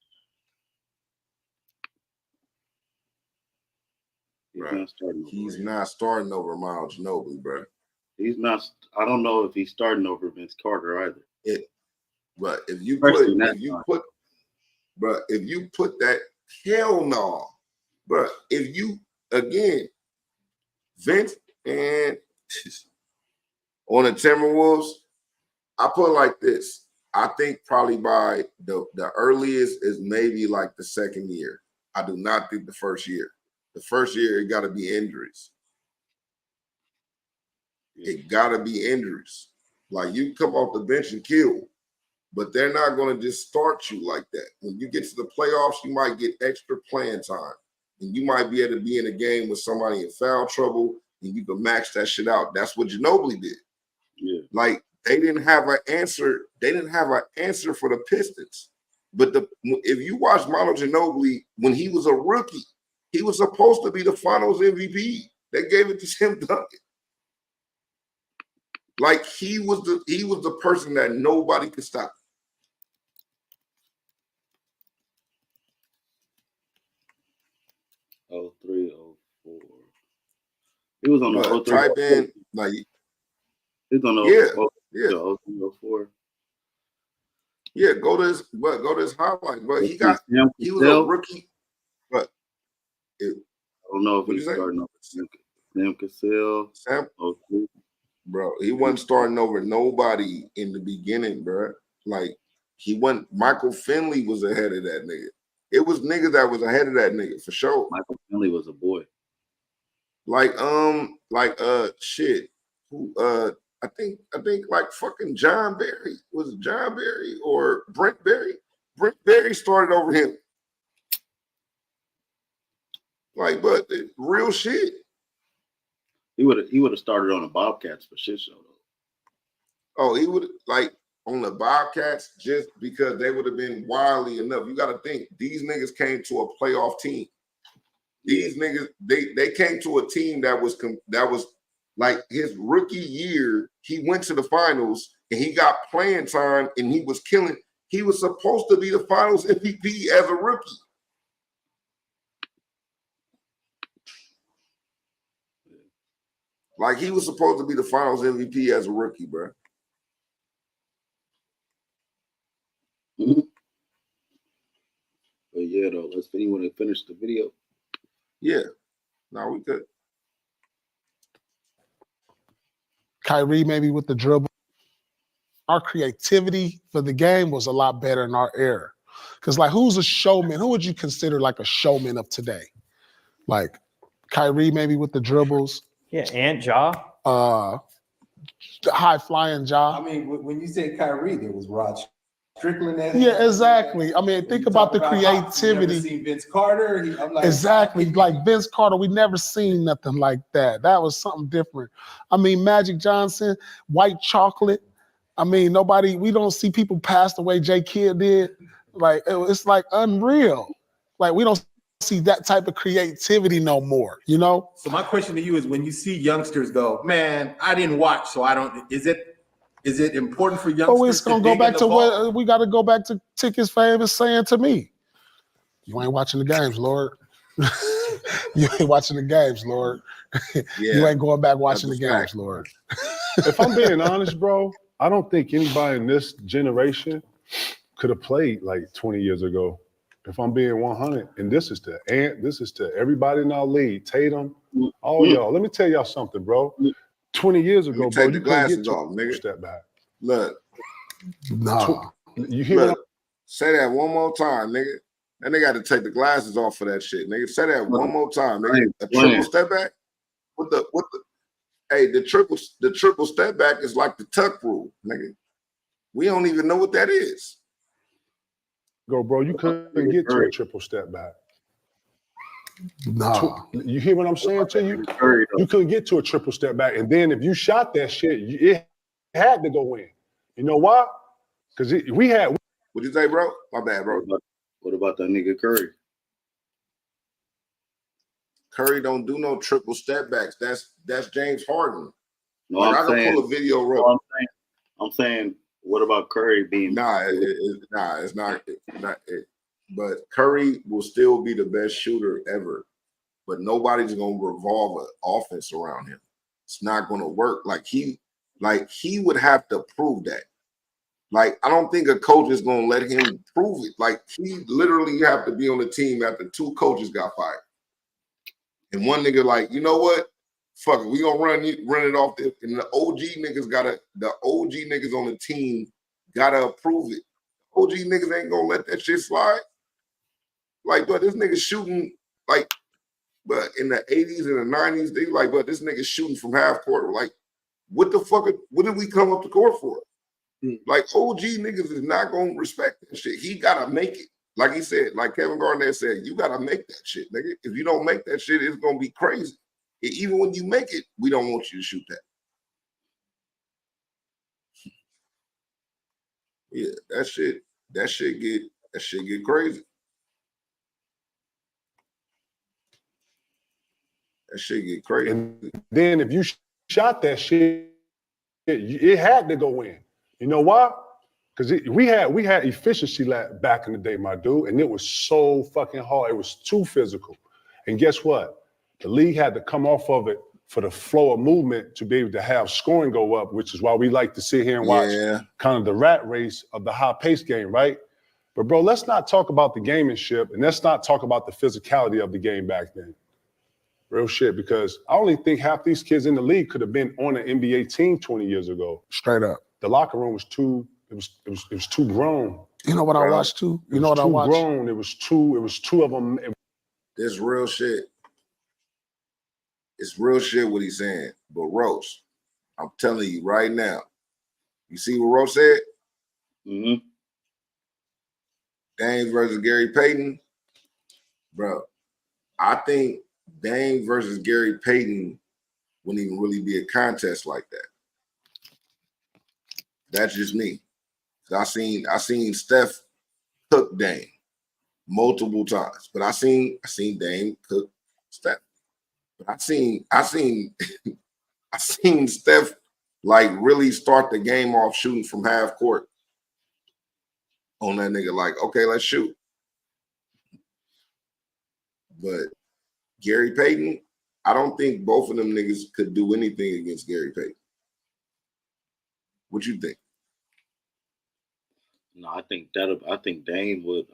He's not starting over Miles Ginobili, bro. He's not. I don't know if he's starting over Vince Carter either. But if you put that, hell no, bro. If you again, Vince and on the Timberwolves, I put it like this. I think probably by the earliest is maybe like the second year. I do not think the first year. The first year, it got to be injuries. It got to be injuries. Like, you come off the bench and kill, but they're not going to just start you like that. When you get to the playoffs, you might get extra playing time, and you might be able to be in a game with somebody in foul trouble, and you can max that shit out. That's what Ginobili did. Yeah. Like, they didn't have an answer. They didn't have an answer for the Pistons. But if you watch Manu Ginobili, when he was a rookie, he was supposed to be the Finals MVP. They gave it to Tim Duncan. Like he was the person that nobody could stop. Oh, 304. He was on the 03. Type in like he's on the 0304. Yeah, go to his highlight. But he was a rookie. But I don't know if he's starting over Sam Cassell. Bro, he wasn't starting over nobody in the beginning, bro. Like Michael Finley was ahead of that nigga. It was niggas that was ahead of that nigga for sure. Michael Finley was a boy. Shit. Who I think like fucking John Barry. Was it John Barry or Brent Barry? Brent Barry started over him. Like, but real shit. He would have started on the Bobcats for shit show though. Oh, he would on the Bobcats just because they would have been wildly enough. You got to think these niggas came to a playoff team. These niggas they came to a team that was like his rookie year. He went to the finals and he got playing time and he was killing. He was supposed to be the finals MVP as a rookie. Like he was supposed to be the finals MVP as a rookie, bro. Mm-hmm. But yeah, though, you want to finish the video? Yeah. No, we could. Kyrie maybe with the dribble. Our creativity for the game was a lot better in our era. Because, like, who's a showman? Who would you consider, like, a showman of today? Like, Kyrie maybe with the dribbles. Yeah, and Ja. High-flying Ja. I mean, when you say Kyrie, there was Rod Strickland. Yeah, exactly. I mean, think about the creativity. Never seen Vince Carter. I'm like, exactly. Like Vince Carter, we never seen nothing like that. That was something different. I mean, Magic Johnson, White Chocolate. I mean, we don't see people passed away. J. Kidd did. Like, it's like unreal. Like, we don't see that type of creativity no more, you know? So my question to you is, when you see youngsters go, man, I didn't watch, so I don't, is it important for youngsters? Oh, it's gonna go back to what we got to go back to Ticket's famous saying to me. You ain't watching the games, Lord. You ain't watching the games, Lord. Yeah, you ain't going back watching the games, Lord. If I'm being honest, bro, I don't think anybody in this generation could have played like 20 years ago. If I'm being 100, and this is to everybody in our league, Tatum, all y'all. Let me tell y'all something, bro. 20 years ago, bro, you couldn't get to a step back. Look, nah. You hear Look, say that one more time, nigga. And they got to take the glasses off for that shit, nigga. Say that one more time, nigga. A triple step back? The triple step back is like the tuck rule, nigga. We don't even know what that is. Go, bro. You couldn't get to a triple step back. No. You hear what I'm saying to you? You couldn't get to a triple step back. And then if you shot that shit, it had to go in. You know why? Because we had. What'd you say, bro? My bad, bro. What about that nigga Curry? Curry don't do no triple step backs. That's James Harden. No, like, I can pull a video roll. No, I'm saying, what about Curry being? It's not it. But Curry will still be the best shooter ever. But nobody's gonna revolve an offense around him. It's not gonna work. Like he would have to prove that. Like, I don't think a coach is gonna let him prove it. Like, he literally have to be on the team after 2 coaches got fired. And one nigga like, you know what? Fuck it, we gonna run it off this. And the OG niggas on the team gotta approve it. OG niggas ain't gonna let that shit slide. Like, but this nigga shooting, like, but in the 80s and the 90s, they like, but this nigga shooting from half court. Like, what the fuck, what did we come up to court for? Like, OG niggas is not gonna respect that shit. He gotta make it. Like he said, like Kevin Garnett said, you gotta make that shit, nigga. If you don't make that shit, it's gonna be crazy. Even when you make it, we don't want you to shoot that. Yeah, that shit get crazy. That shit get crazy. And then if you shot that shit, it had to go in. You know why? Because we had efficiency back in the day, my dude, and it was so fucking hard. It was too physical. And guess what? The league had to come off of it for the flow of movement to be able to have scoring go up, which is why we like to sit here and watch kind of the rat race of the high-paced game, right? But, bro, let's not talk about the gamemanship, and let's not talk about the physicality of the game back then. Real shit, because I only think half these kids in the league could have been on an NBA team 20 years ago. Straight up. The locker room was too, it was too grown. You know what I watched too? You know what I watched? Grown. It was two of them. This real shit. It's real shit what he's saying. But Roach, I'm telling you right now, you see what Roach said? Mm-hmm. Dame versus Gary Payton. Bro, I think Dame versus Gary Payton wouldn't even really be a contest like that. That's just me. I seen Steph cook Dame multiple times, but I seen Dame cook Steph. But I seen Steph like really start the game off shooting from half court on that nigga. Like, okay, let's shoot. But Gary Payton, I don't think both of them niggas could do anything against Gary Payton. What you think? No, I think Dame would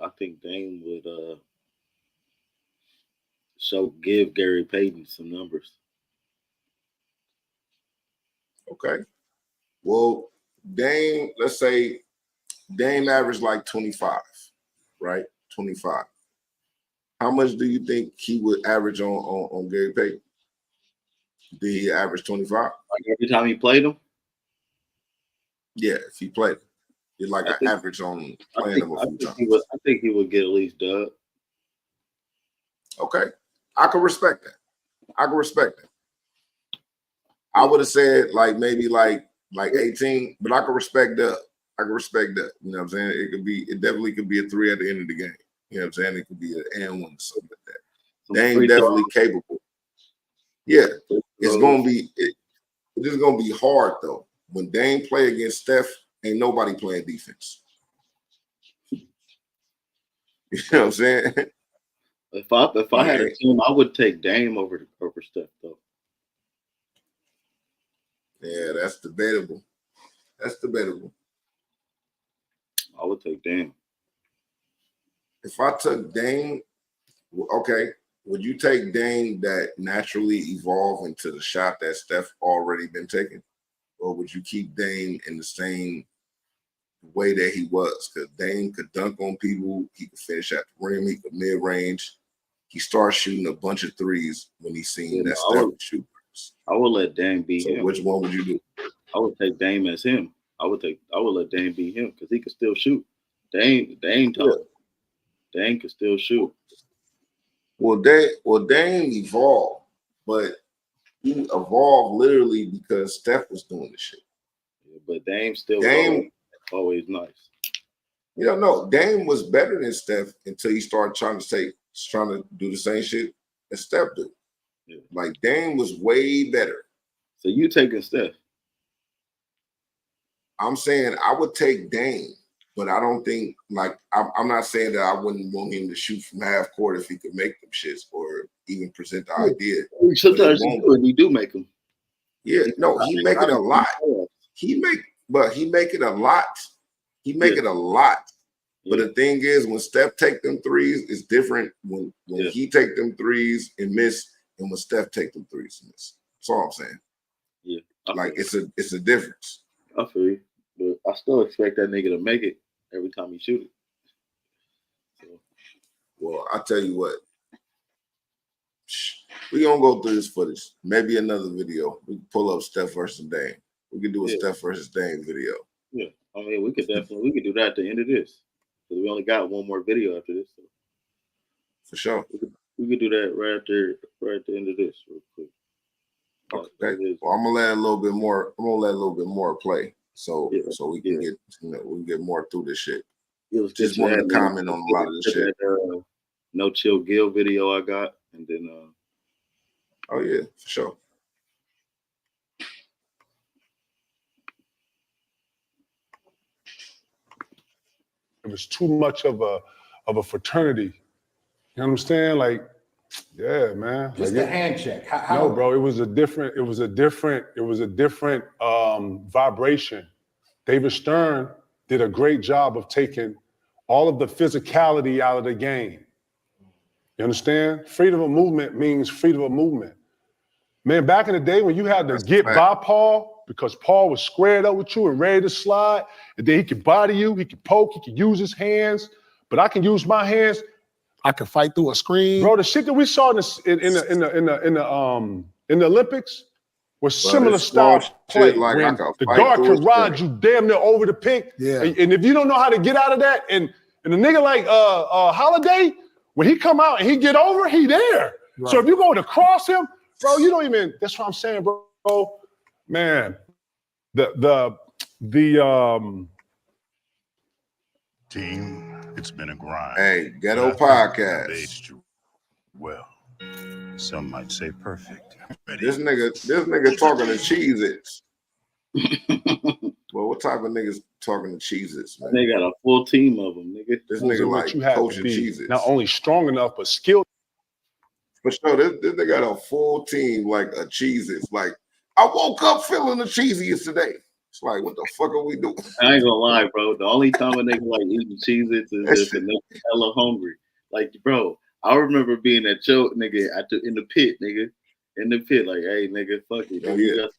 give Gary Payton some numbers. Okay. Well, Dame, let's say Dame averaged like 25, right? 25. How much do you think he would average on Gary Payton? Did he average 25? Like every time he played him? Yeah, if he played him. Did like an average on playing him a few times. I think he would get at least dub. Okay. I can respect that. I would have said like maybe like 18, but I can respect that. You know what I'm saying? It definitely could be a 3 at the end of the game. You know what I'm saying? It could be an and 1 or something like that. Dame definitely capable. Yeah. It's just gonna be hard though. When Dame play against Steph, ain't nobody playing defense. You know what I'm saying? If I had a team, I would take Dame over Steph though. Yeah, that's debatable. I would take Dame. If I took Dame, okay, would you take Dame that naturally evolve into the shot that Steph already been taking? Or would you keep Dame in the same way that he was? Because Dame could dunk on people, he could finish at the rim, he could mid-range. He started shooting a bunch of threes when he seen that Steph would shoot. I would let Dame be him. Which one would you do? I would take Dame as him. I would let Dame be him because he could still shoot. Dame could still shoot. Well, Dame evolved, but he evolved literally because Steph was doing the shit. Yeah, but Dame always nice. You don't know. Dame was better than Steph until he started trying to do the same shit as Steph do. Yeah. Like Dame was way better. So you taking Steph? I'm saying I would take Dame, but I don't think I'm not saying that I wouldn't want him to shoot from half court if he could make them shits or even present the idea. Sometimes he do make them. Yeah, no, he make it a lot. He make it a lot. He make it a lot. But the thing is, when Steph take them threes, it's different when he take them threes and miss, and when Steph take them threes and miss. That's all I'm saying. Yeah, it's a difference. I feel you, but I still expect that nigga to make it every time he shoot it. So. Well, I tell you what, we gonna go through this footage. Maybe another video. We can pull up Steph versus Dame. We could do a Steph versus Dame video. Yeah, I mean, we could do that at the end of this. Because we only got one more video after this. So. For sure. We could do that right at the end of this real quick. Okay. Well, I'm gonna let a little bit more play. So we can get we can get more through this shit. Just wanted to comment on a lot of this shit. No Chill Gill video I got. And then oh yeah, for sure. It was too much of a fraternity. You know what I'm saying? Like Yeah, man. Just Like the hand check. How, no, bro, it was a different vibration. David Stern did a great job of taking all of the physicality out of the game. You understand? Freedom of movement means freedom of movement. Man, back in the day when you had to get by Paul because Paul was squared up with you and ready to slide, and then he could body you, he could poke, he could use his hands, but I can use my hands. I can fight through a screen. Bro, the shit that we saw in the Olympics was similar style play. Like when the guard can ride you damn near over the pick. Yeah. And if you don't know how to get out of that, and a nigga like Holiday, when he come out and he get over, he there. Right. So if you go to cross him, bro, you don't even, that's what I'm saying, bro. Man, Team, it's been a grind. Hey, Ghetto Podcast. Aged you well. Some might say perfect. This nigga talking to Cheez-Its. Well, what type of niggas talking to Cheez-Its, man? They got a full team of them, nigga. This nigga like coaching Cheez-Its. Not only strong enough, but skilled. For sure, this nigga got a full team like a Cheez-Its. Like, I woke up feeling the Cheez-Its today. It's like, what the fuck are we doing? I ain't gonna lie, bro. The only time a nigga like eating Cheez-Its is if a nigga hella hungry. Like, bro, I remember being at your nigga in the pit, nigga. In the pit, like, hey, nigga, fuck it. Oh, You yeah. got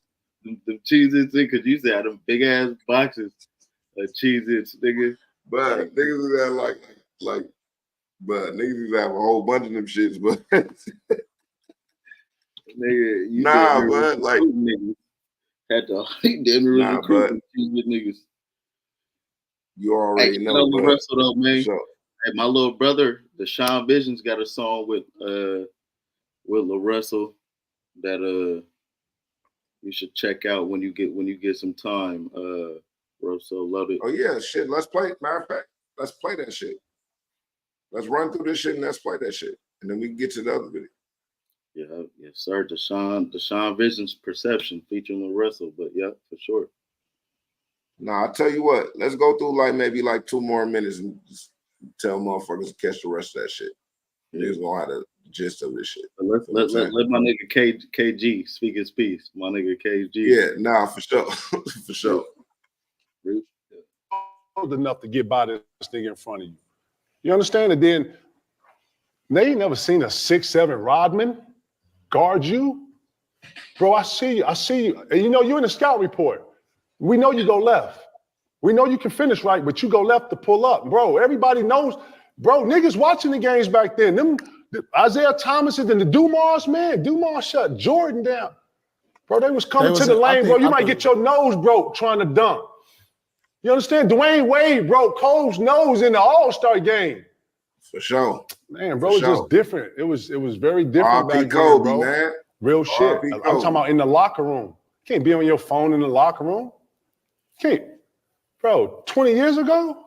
them Cheez-Its in, because you used to have them big ass boxes of Cheez-Its, nigga. But niggas used to have but niggas used to have a whole bunch of them shits, but Nigga, you nah, damn near but like niggas had to damn near Nah, recruit but them Cheez-It niggas. you already Hey, know. on the But wrestle though, man. so, Hey, my little brother, the Sean Visions, got a song with Lil Russell that you should check out when you get some time. Russell, love it. oh yeah, shit. Let's play. Matter of fact, let's play that shit. Let's run through this shit and let's play that shit, and then we can get to the other video. Yeah, yes, sir. The Sean Visions Perception featuring Lil Russell, but yeah, for sure. Nah, I'll tell you what. Let's go through maybe 2 more minutes and just tell motherfuckers to catch the rest of that shit. Niggas gonna have the gist of this shit. Let my nigga KG speak his piece. My nigga KG. Yeah, nah, for sure, for sure. Old enough to get by this nigga in front of you. You understand? And then they ain't never seen a 6'7" Rodman guard you. Bro, I see you. And you know, you're in the scout report. We know you go left. We know you can finish right, but you go left to pull up. Bro, everybody knows. Bro, niggas watching the games back then. Them Isaiah Thomases and the Dumars, man. Dumars shut Jordan down. Bro, they was coming to the lane, bro. You might get your nose broke trying to dunk. You understand? Dwayne Wade broke Cole's nose in the All-Star game. For sure. Man, bro, it's just different. It was very different back then, Kobe, bro. man. Real shit. I'm talking about in the locker room. You can't be on your phone in the locker room. Can't. Bro, 20 years ago?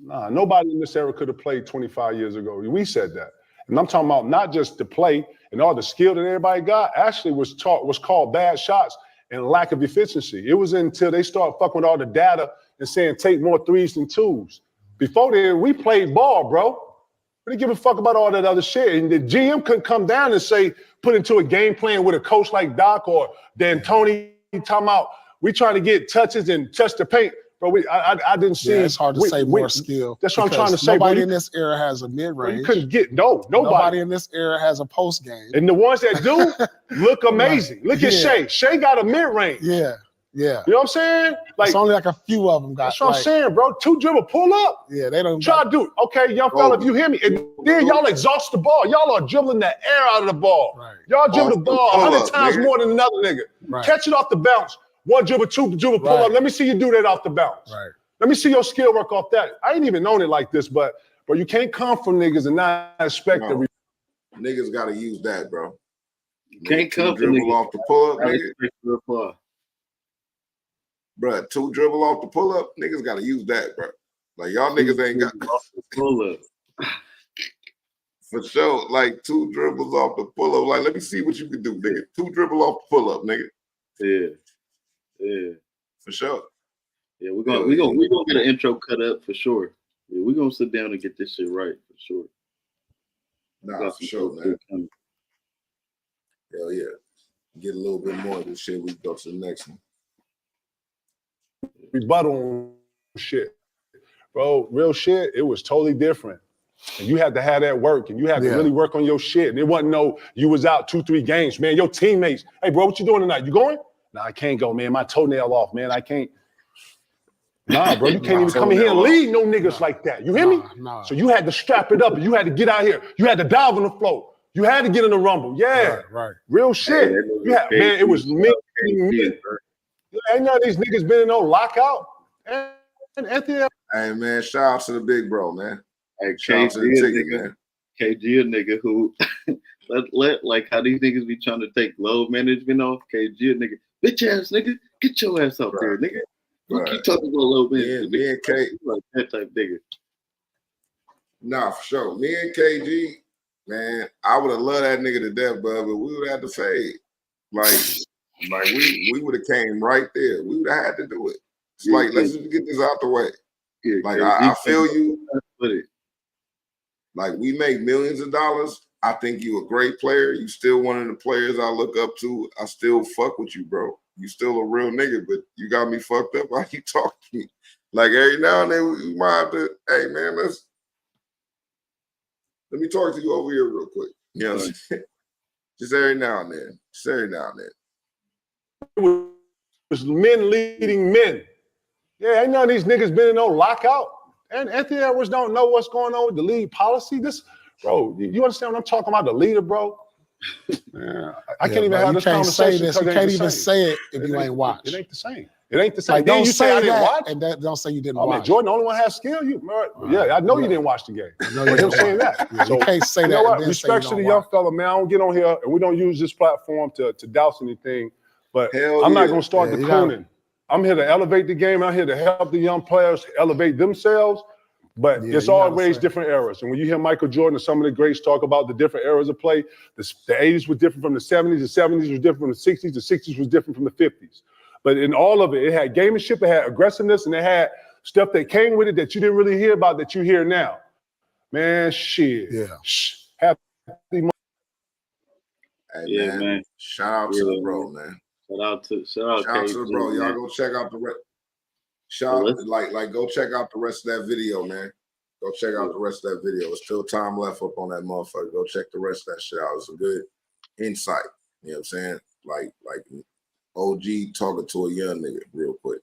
Nah, nobody in this era could have played 25 years ago. We said that. And I'm talking about not just the play and all the skill that everybody got, actually was called bad shots and lack of efficiency. It was until they started fucking with all the data and saying take more threes than twos. Before then, we played ball, bro. We didn't give a fuck about all that other shit. And the GM couldn't come down and say, put into a game plan with a coach like Doc or D'Antoni talking about, we trying to get touches and touch the paint. Bro, I didn't see. Yeah, it's hard to say more skill. That's what I'm trying to say. Nobody in this era has a mid-range. Bro, you couldn't get nobody. Nobody in this era has a post game. And the ones that do look amazing. Look at Shea. Shea got a mid-range. Yeah. You know what I'm saying? Like it's only like a few of them got. That's what I'm saying, bro. 2 dribble pull up. Yeah, they don't try to do it. Okay, young fella, if you hear me, and then y'all exhaust the ball. Y'all are dribbling the air out of the ball. Right. Y'all dribble the ball 100 times more than another nigga. Right. Catch it off the bounce. 1 dribble, 2 dribble pull up. Let me see you do that off the bounce. Right. Let me see your skill work off that. I ain't even known it like this, but you can't come from niggas and not expect the niggas got to use that, bro. You can't come from dribble off the pull up, nigga. Bro, 2 dribble off the pull up, niggas got to use that, bro. Like y'all niggas ain't got pull up. For sure, like 2 dribbles off the pull up. Like, let me see what you can do, nigga. 2 dribble off the pull up, nigga. Yeah. For sure. Yeah, we're gonna get an intro cut up for sure. Yeah, we're gonna sit down and get this shit right for sure. Nah, for sure, man. Hell yeah. Get a little bit more of this shit. We go to the next one. Rebuttal on shit. Bro, real shit, it was totally different. And you had to have that work, and you had to really work on your shit. And it wasn't no, you was out 2-3 games, man. Your teammates, hey, bro, what you doing tonight? You going? Nah, I can't go, man. My toenail off, man. I can't. Nah, bro, you can't even come in here and lead no niggas like that. You hear me? So you had to strap it up, and you had to get out here. You had to dive on the floor. You had to get in the rumble. Yeah. Right. Real shit. Man, it was me. Ain't none of these niggas been in no lockout. And Anthony. Hey, man, shout out to the big bro, man. Hey, shout out to the ticket, man. KG a nigga who let like how these niggas be trying to take load management off. KG a nigga, bitch ass nigga, get your ass up there, nigga. You keep talking about load management. Me and K, like that type nigga. Nah, for sure. Me and KG, man, I would have loved that nigga to death, but we would have had to fade. Like we would have came right there. We would have had to do it. It's like, let's just get this out the way. Yeah, like I feel you. Like we make millions of dollars. I think you a great player. You still one of the players I look up to. I still fuck with you, bro. You still a real nigga, but you got me fucked up. Why you talk to me? Like every now and then we might have to, hey man, let me talk to you over here real quick. You know what I'm saying? Just every now and then. Just every now and then. It was men leading men. Yeah, ain't none of these niggas been in no lockout. And Anthony Edwards don't know what's going on with the league policy. This, bro, you understand what I'm talking about? The leader, bro. Yeah, I can't even have this conversation. You can't even say it if you ain't watched. It ain't the same. It ain't the same. Like, then don't you say I didn't that, watch. and don't say you didn't watch. watch. Jordan, the only one has skill. Yeah, I know you didn't watch the game. But him saying that. Yeah, so, you can't say that. You know what? And Respect to the young fella, man. I don't get on here, and we don't use this platform to douse anything. But I'm not going to start the cooning. I'm here to elevate the game. I'm here to help the young players elevate themselves. But it's always different eras. And when you hear Michael Jordan and some of the greats talk about the different eras of play, the 80s was different from the 70s, the 70s was different from the 60s, the 60s was different from the 50s. But in all of it, it had gamemanship, it had aggressiveness, and it had stuff that came with it that you didn't really hear about that you hear now. Man, shit. Yeah. Happy Hey, man. Shout out to the bro, man. Shout out to the bro. Y'all go check out the rest. Go check out the rest of that video, man. Go check out the rest of that video. There's still time left up on that motherfucker. Go check the rest of that shit out. It's a good insight. You know what I'm saying? Like OG talking to a young nigga real quick.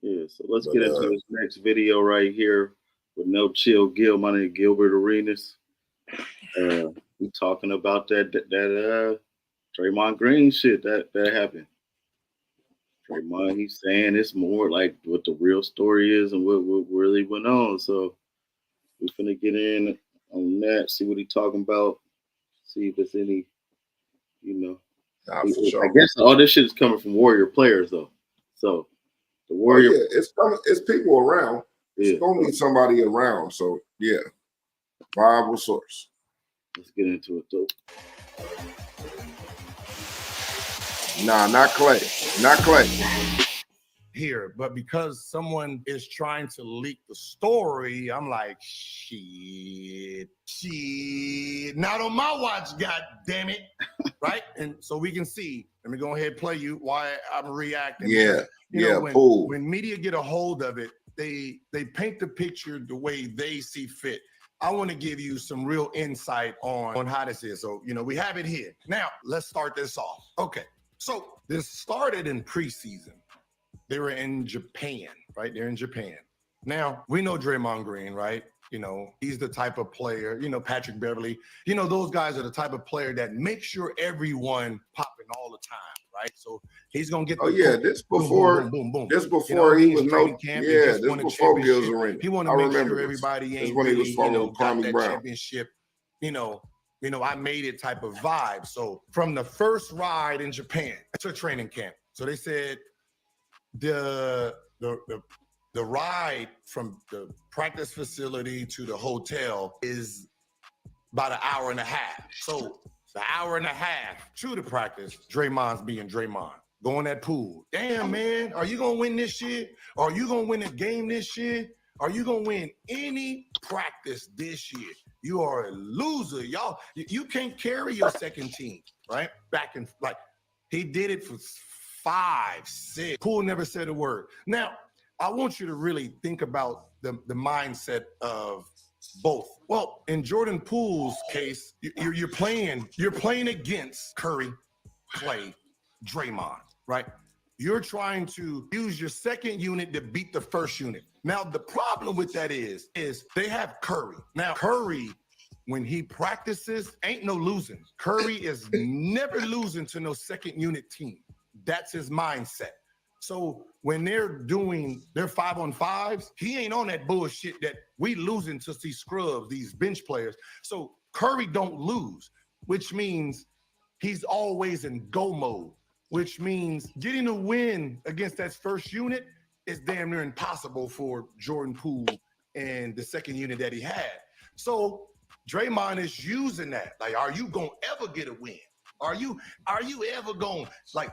Yeah, so let's get into this next video right here with No Chill Gil. My name is Gilbert Arenas. We talking about that Draymond Green shit that happened. Draymond, he's saying it's more like what the real story is and what really went on. So we're finna get in on that, see what he's talking about, see if there's any, sure. I guess all this shit is coming from Warrior players though. So the Warrior, it's coming. It's people around. It's gonna be somebody around. So yeah, viable source. Let's get into it though. Nah, not Clay. Not Clay. Here, but because someone is trying to leak the story, I'm like, shit, not on my watch, god damn it, right? And so we can see. Let me go ahead and play you why I'm reacting. Yeah, because, when media get a hold of it, they paint the picture the way they see fit. I want to give you some real insight on how this is. So, we have it here. Now, let's start this off. Okay. So this started in preseason. They were in Japan, right? They're in Japan. Now, we know Draymond Green, right? He's the type of player, Patrick Beverly, those guys are the type of player that make sure everyone popping all the time, right? So he's going to get this before he was training camp. This before Gil's Arena. He want to make sure everybody ain't when he was following got that Brown. Championship, I made it type of vibe. So from the first ride in Japan to training camp, so they said the ride from the practice facility to the hotel is about an hour and a half. So the hour and a half to the practice, Draymond's being Draymond, going that pool. Damn, man, are you gonna win this year? Are you gonna win a game this year? Are you gonna win any practice this year? You are a loser, y'all. You can't carry your second team, right? Back and like he did it for 5, 6. Poole never said a word. Now, I want you to really think about the mindset of both. Well, in Jordan Poole's case, you're playing against Curry, Clay, Draymond, right? You're trying to use your second unit to beat the first unit. Now, the problem with that is they have Curry. Now, Curry, when he practices, ain't no losing. Curry is never losing to no second unit team. That's his mindset. So when they're doing their 5-on-5s, he ain't on that bullshit that we losing to these scrubs, these bench players. So Curry don't lose, which means he's always in go mode, which means getting a win against that first unit is damn near impossible for Jordan Poole and the second unit that he had. So Draymond is using that. Like, are you gonna ever get a win? Are you ever gonna like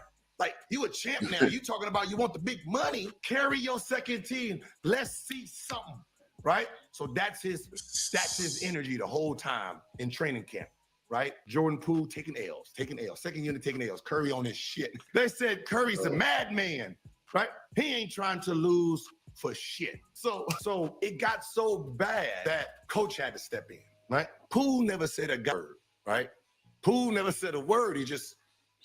you a champ now? You talking about you want the big money? Carry your second team. Let's see something, right? So that's his energy the whole time in training camp. Right? Jordan Poole taking L's. Second unit taking L's. Curry on his shit. They said Curry's a madman, right? He ain't trying to lose for shit. So it got so bad that coach had to step in, right? Poole never said a word, right? Poole never said a word. He just,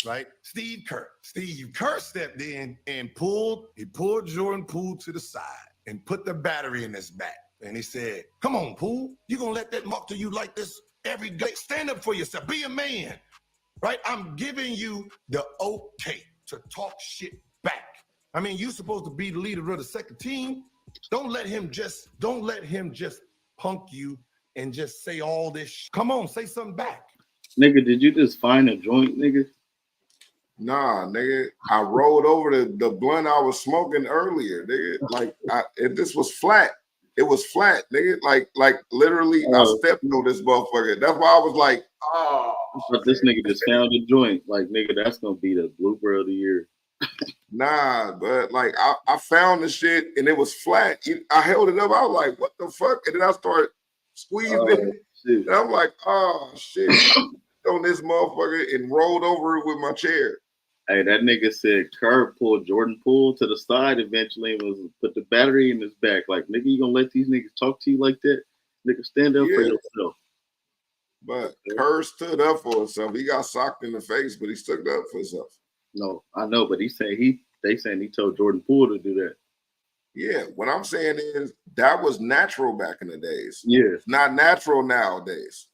right? Steve Kerr stepped in and pulled Jordan Poole to the side and put the battery in his back. And he said, come on, Poole. You gonna let that mark to you like this? Every day, stand up for yourself. Be a man, right? I'm giving you the okay to talk shit back. I mean, you're supposed to be the leader of the second team. Don't let him just punk you and just say all this. Come on, say something back. Nigga, did you just find a joint, nigga? Nah, nigga. I rolled over the blunt I was smoking earlier, nigga. Like, this was flat. It was flat, nigga. Like literally, I stepped on this motherfucker. That's why I was like, oh. But this nigga just found a joint. Like, nigga, that's gonna be the blooper of the year. Nah, but like I found the shit and it was flat. I held it up. I was like, what the fuck? And then I started squeezing it. And I'm like, oh shit. On this motherfucker and rolled over it with my chair. Hey, that nigga said Kerr pulled Jordan Poole to the side eventually and was put the battery in his back. Like, nigga, you gonna let these niggas talk to you like that? Nigga, stand up for yourself. But Kerr stood up for himself. He got socked in the face, but he stood up for himself. No, I know, but they saying he told Jordan Poole to do that. Yeah, what I'm saying is that was natural back in the days. Yeah. It's not natural nowadays.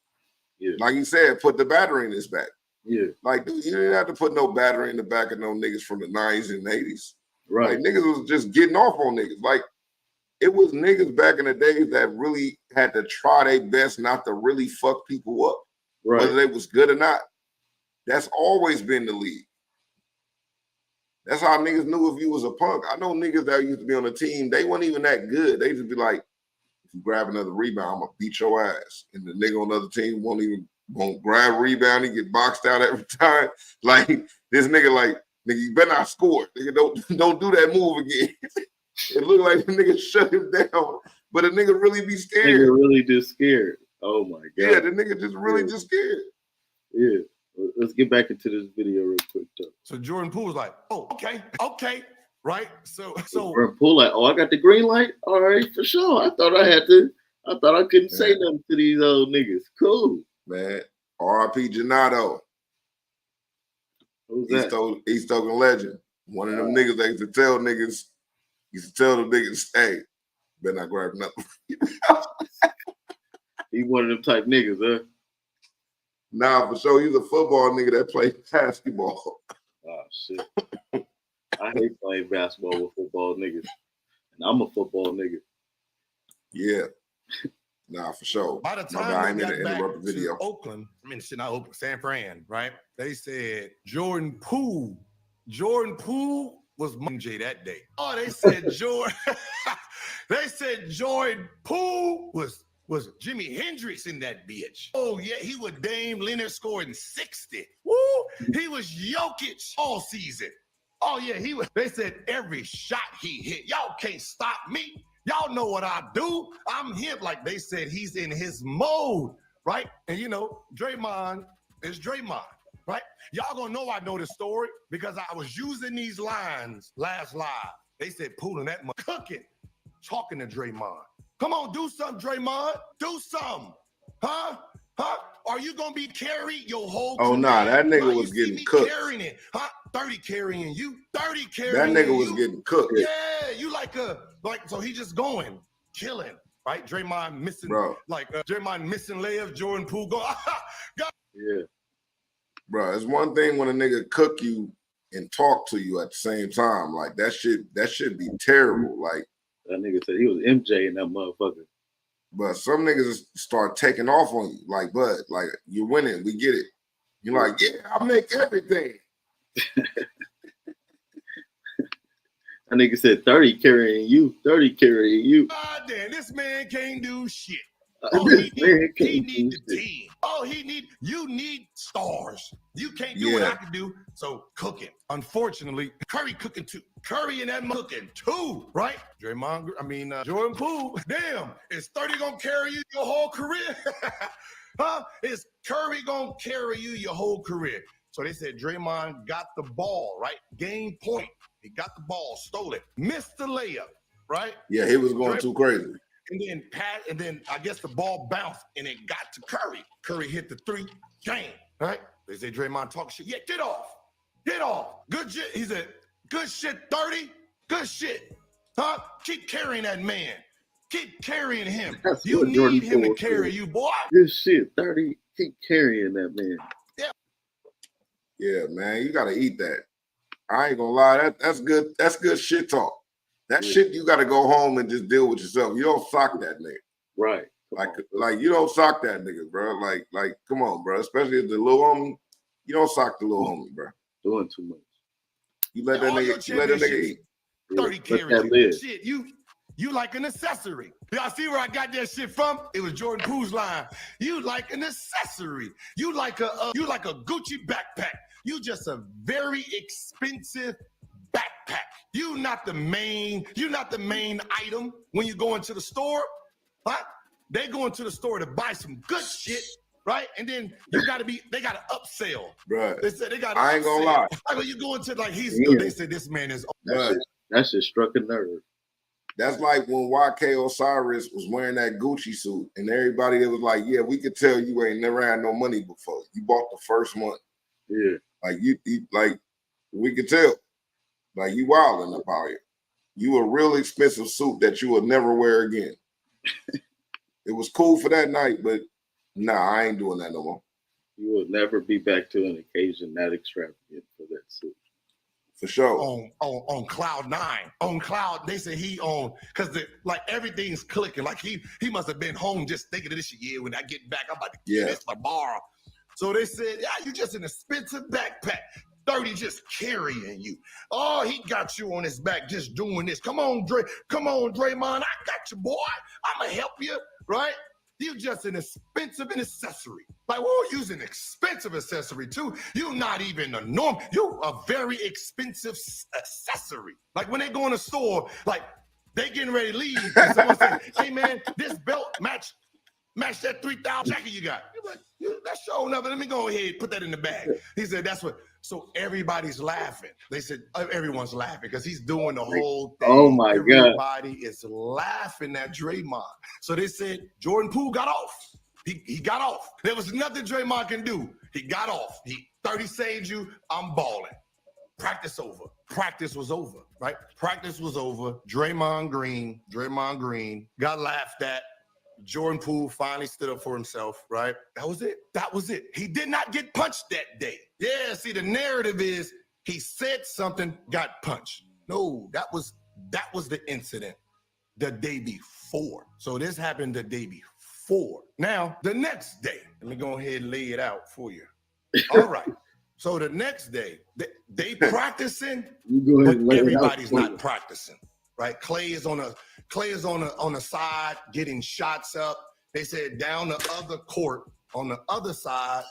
Yeah. Like you said, put the battery in his back. Yeah. Like, dude, you didn't have to put no battery in the back of no niggas from the 90s and 80s. Right. Like, niggas was just getting off on niggas. Like, it was niggas back in the days that really had to try their best not to really fuck people up. Right. Whether they was good or not. That's always been the league. That's how niggas knew if you was a punk. I know niggas that used to be on the team, they weren't even that good. They just be like, if you grab another rebound, I'm gonna beat your ass. And the nigga on the other team won't grab a rebound, he get boxed out every time. Like, this nigga, like, nigga, you better not score. Nigga, don't do that move again. It looked like the nigga shut him down, but the nigga really be scared. Nigga really just scared. Oh my god. Yeah, the nigga just really just scared. Yeah. Let's get back into this video real quick though. So Jordan Poole was like, oh, okay, right? So Jordan Poole like, oh, I got the green light? All right, for sure. I thought I couldn't say nothing to these old niggas. Cool. Man, R.I.P. Gennaro. Who's that? East Oakland legend. One of them niggas that used to tell the niggas, hey, better not grab nothing. He one of them type niggas, huh? Nah, for sure. He's a football nigga that played basketball. Oh, shit. I hate playing basketball with football niggas. And I'm a football nigga. Yeah. Nah, for sure. By the time they got back to Oakland, not Oakland, San Fran, right? They said Jordan Poole was MJ that day. Oh, they said Jordan Poole was Jimi Hendrix in that bitch. Oh, yeah, he was Dame Leonard scoring 60. Woo! He was Jokic all season. Oh, yeah, they said every shot he hit, y'all can't stop me. Y'all know what I do. I'm him. Like they said, he's in his mode. right? And you know, Draymond is Draymond, right? Y'all gonna know I know this story because I was using these lines last live. They said, pulling that cooking, talking to Draymond. Come on, do something, Draymond. Do something. Huh? Huh? Are you gonna be carried your whole Oh, career? nah, that nigga Like, was you see getting me cooked. carrying it. Huh? 30 carrying you. 30 carrying That nigga you. was getting cooked. Yeah, you like so he just going, killing, right? Draymond missing, Bro. Draymond missing layups, Jordan Poole go, Yeah. Bro, it's one thing when a nigga cook you and talk to you at the same time. Like, that should be terrible. Like, that nigga said he was MJ in that motherfucker. But some niggas start taking off on you. Like, bud, like, you're winning. We get it. You're like, yeah, I make everything. That nigga said 30 carrying you. 30 carrying you. God damn, this man can't do shit. This man He can't need do the shit. team. You need stars. You can't do what I can do. So cooking. Unfortunately, Curry cooking too. Curry and that cooking too, right? Jordan Poole. Damn, is 30 gonna carry you your whole career? Huh? Is Curry gonna carry you your whole career? So they said Draymond got the ball, right? Game point. He got the ball, stole it, missed the layup, right? Yeah, he was going too crazy. And then I guess the ball bounced and it got to Curry. Curry hit the three, game, right? They say Draymond talk shit. Yeah, get off. Get off. Good shit. He said, good shit, 30. Good shit. Huh? Keep carrying that man. Keep carrying him. That's You what need Jordan him to Poole carry said. you, boy. Good shit. 30. Keep carrying that man. Yeah, man, you gotta eat that. I ain't gonna lie, that's good. That's good shit talk. That shit you gotta go home and just deal with yourself. You don't sock that nigga. Right. Like you don't sock that nigga, bro. Like, come on, bro. Especially if the little homie, you don't sock the little homie, bro. Doing too much. You let that nigga eat. 30 carry you. Shit, you like an accessory. Y'all see where I got that shit from? It was Jordan Poole's line. You like an accessory. You like a Gucci backpack. You just a very expensive backpack. You not the main item when you go into the store. Huh? They go into the store to buy some good shit, right? And then they gotta upsell. Right. They said they got I ain't gonna lie. Like when you go into he's good, they said this man is That shit struck a nerve. That's like when YK Osiris was wearing that Gucci suit and everybody that was like, yeah, we could tell you ain't never had no money before. You bought the first month. Yeah. Like like we could tell. Like you wilding up out here. You a real expensive suit that you will never wear again. It was cool for that night, but nah, I ain't doing that no more. You will never be back to an occasion that extravagant for that suit. For sure. On cloud 9. On cloud, they say he on because everything's clicking. Like he must have been home just thinking of this shit. Yeah, when I get back, I'm about to get this my bar. So they said, yeah, you just an expensive backpack. 30 just carrying you. Oh, he got you on his back just doing this. Come on, Draymond. I got you, boy. I'ma help you, right? You just an expensive accessory. Like, we'll use an expensive accessory too. You not even a norm. You a very expensive accessory. Like when they go in the store, like they getting ready to leave. And someone say, hey man, this belt match that 3,000 jacket you got. You're like, that's showing up. Let me go ahead and put that in the bag. He said, that's what. So everybody's laughing. They said, everyone's laughing because he's doing the whole thing. Oh my God. Everybody is laughing at Draymond. So they said, Jordan Poole got off. He got off. There was nothing Draymond can do. He got off. 30 saved you. I'm balling. Practice over. Practice was over, right? Practice was over. Draymond Green got laughed at. Jordan Poole finally stood up for himself, right? That was it. He did not get punched that day. Yeah, see, the narrative is he said something, got punched. No, that was the incident the day before. So this happened the day before. Now, the next day, let me go ahead and lay it out for you. All right. So the next day, they practicing, but everybody's not practicing, right? Clay is on the side getting shots up. They said down the other court on the other side,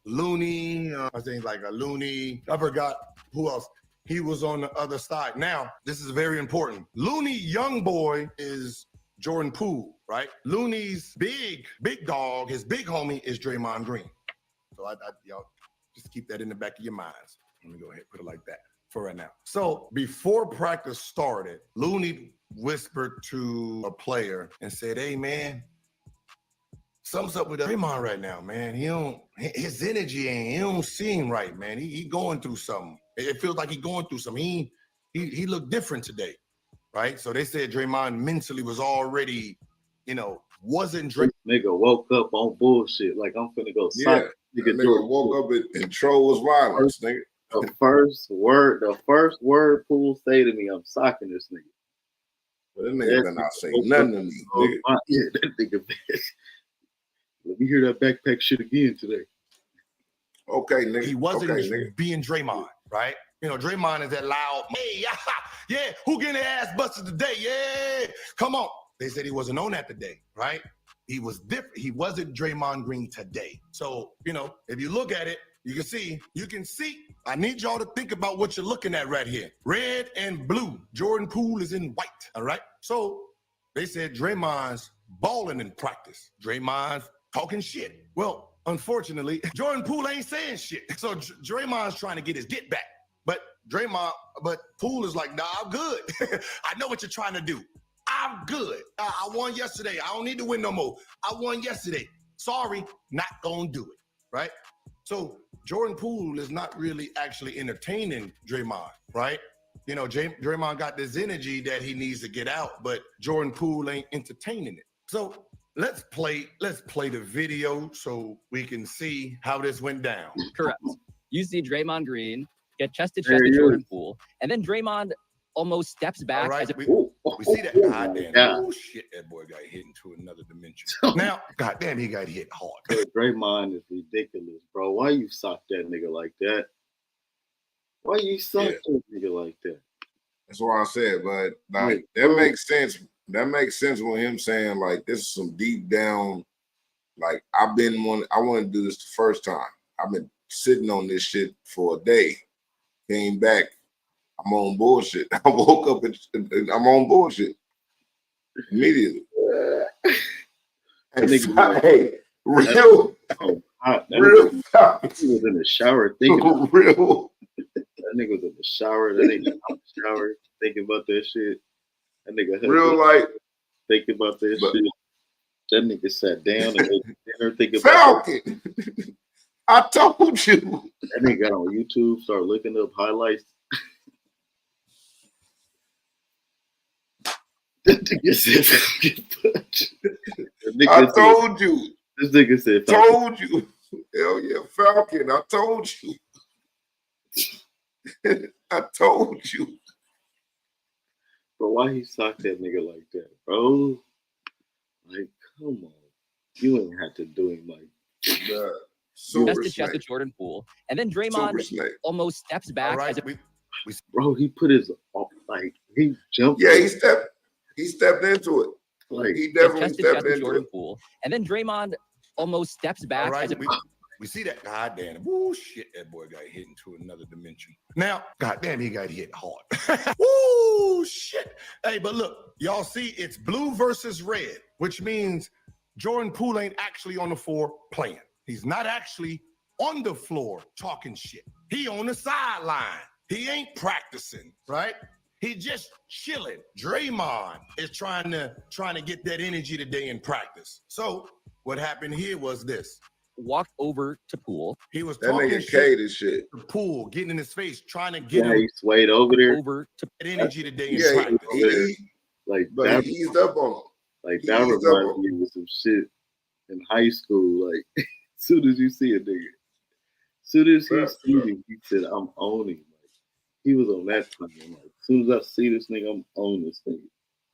Looney, I think like a Looney. I forgot who else. He was on the other side. Now, this is very important. Looney Youngboy is Jordan Poole. right? Looney's big dog, his big homie is Draymond Green. So y'all just keep that in the back of your minds. Let me go ahead and put it like that for right now. So before practice started, Looney whispered to a player and said, "Hey man, something's up with Draymond right now, man. His energy he don't seem right, man. He going through something. It feels like he's going through something. He looked different today, right?" So they said Draymond mentally was already, wasn't Draymond. Nigga woke up on bullshit. Like I'm finna go. Yeah, nigga woke up and troll was violence, nigga. The first word Poole say to me, I'm socking this nigga. But that nigga better not say nothing to me, nigga. Yeah, that nigga, bitch. Let me hear that backpack shit again today. Okay, nigga. He wasn't nigga. being Draymond, right? Draymond is that loud, hey, yeah, who getting their ass busted today? Yeah, come on. They said he wasn't on that today, right? He was different. He wasn't Draymond Green today. So, if you look at it, you can see. I need y'all to think about what you're looking at right here. Red and blue. Jordan Poole is in white, all right? So they said Draymond's balling in practice. Draymond's talking shit. Well, unfortunately, Jordan Poole ain't saying shit. So Draymond's trying to get his get back. But Poole is like, nah, I'm good. I know what you're trying to do. I'm good. I won yesterday. I don't need to win no more. I won yesterday. Sorry, not gonna do it, right? So Jordan Poole is not really actually entertaining Draymond, right? Draymond got this energy that he needs to get out, but Jordan Poole ain't entertaining it. So let's play the video so we can see how this went down. Correct. You see Draymond Green get chest to chest with Jordan Poole, and then Draymond almost steps back. All right, as we see that. Goddamn. Yeah. Oh shit, that boy got hit into another dimension. Now, goddamn, he got hit hard. Draymond is ridiculous, bro. Why you sock that nigga like that? Why you sock that nigga like that? That's what I said, but like that makes sense. That makes sense with him saying like this is some deep down. Like I want to do this the first time. I've been sitting on this shit for a day. Came back. I'm on bullshit. I woke up and I'm on bullshit immediately. Hey, real. Real. He was in the shower thinking. Real. That nigga was in the shower. That nigga in the shower thinking about that shit. That nigga real like thinking about that shit. That nigga sat down and ate dinner thinking about Falcon. I told you. That nigga got on YouTube, started looking up highlights. That nigga said, I told you. This nigga said, told you. Hell yeah, Falcon. I told you. I told you. Bro, why he socked that nigga like that, bro? Like, come on. You ain't have to do him like that. Chest to chest with Jordan Poole, and then Draymond almost steps back. Right, bro, he put his he jumped. Yeah, he stepped into it. Like he definitely stepped into Jordan it. Poole, and then Draymond almost steps back. All right, we see that. Goddamn. Woo, shit, that boy got hit into another dimension. Now, goddamn, he got hit hard. Woo, shit. Hey, but look, y'all see it's blue versus red, which means Jordan Poole ain't actually on the floor playing. He's not actually on the floor talking shit. He on the sideline. He ain't practicing, right? He just chilling. Draymond is trying to get that energy today in practice. So what happened here was this. Walked over to Poole. He was talking shit to Poole, getting in his face, trying to get him. He swayed over there. Over to that energy today in practice. He eased up on him. Like that reminds me of some shit in high school. Like as soon as you see a nigga, as soon as he see him, he said, "I'm owning." Like he was on that time. Like as soon as I see this nigga, I'm on this nigga.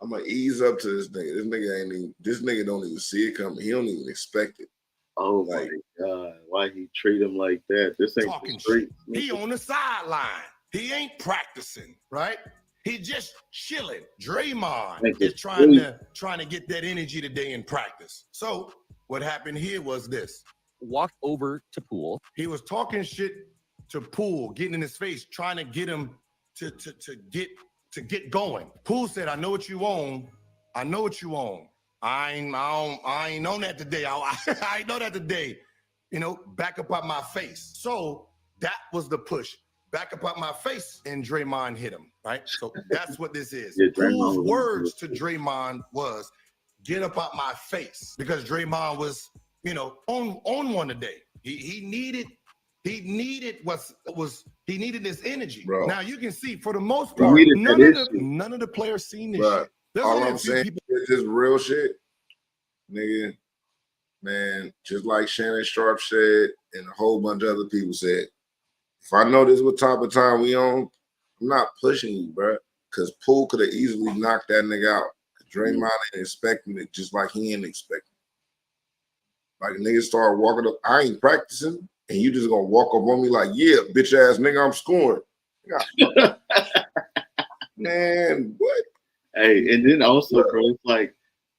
I'm gonna ease up to this nigga. This nigga don't even see it coming. He don't even expect it. Oh my God, why he treat him like that? This ain't talking straight. He on the sideline. He ain't practicing, right? He just chilling. Draymond is trying to get that energy today in practice. So what happened here was this. Walked over to Poole. He was talking shit to Poole, getting in his face, trying to get him to get going. Poole said, "I know what you own. I know what you own. I ain't know that today. I ain't know that today. You know, back up out my face. So that was the push. Back up out my face, and Draymond hit him, right? So that's what this is. Yeah, Poole's words to Draymond was, get up out my face, because Draymond was, you know, on one today. He needed this energy. Bro. Now you can see, for the most part, none of the players seen this shit. There's all only I'm a few saying people. is this real shit, nigga. Man, just like Shannon Sharp said, and a whole bunch of other people said, if I know this what type of time we on, I'm not pushing you, bro. Because Poole could have easily knocked that nigga out. Draymond ain't expecting it, just like he ain't expecting it. Like, niggas start walking up, I ain't practicing, and you just gonna walk up on me like, yeah, bitch ass nigga, I'm scoring. Man, what? Hey, and then also, bro, it's like,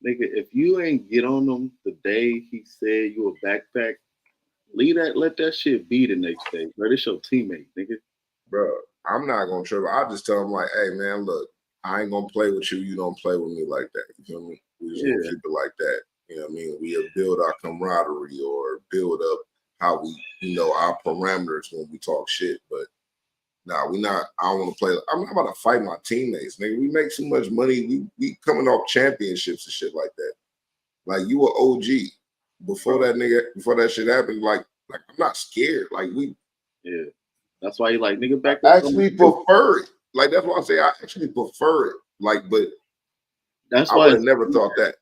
nigga, if you ain't get on them the day he said you a backpack, let that shit be the next day, bro. This your teammate, nigga. Bro, I'm not gonna trip. I'll just tell him like, hey man, look, I ain't gonna play with you. You don't play with me like that. You feel me? We just gonna keep it like that. You know what I mean? We'll build our camaraderie or build up how we, you know, our parameters when we talk shit. But nah, we not. I don't want to play. I'm not about to fight my teammates, nigga. We make too much money. We coming off championships and shit like that. Like, you were OG before that shit happened. Like I'm not scared. Like that's why you like, nigga, back I actually prefer it. Like, that's why I say I actually prefer it. Like, but that's I why would have never thought that.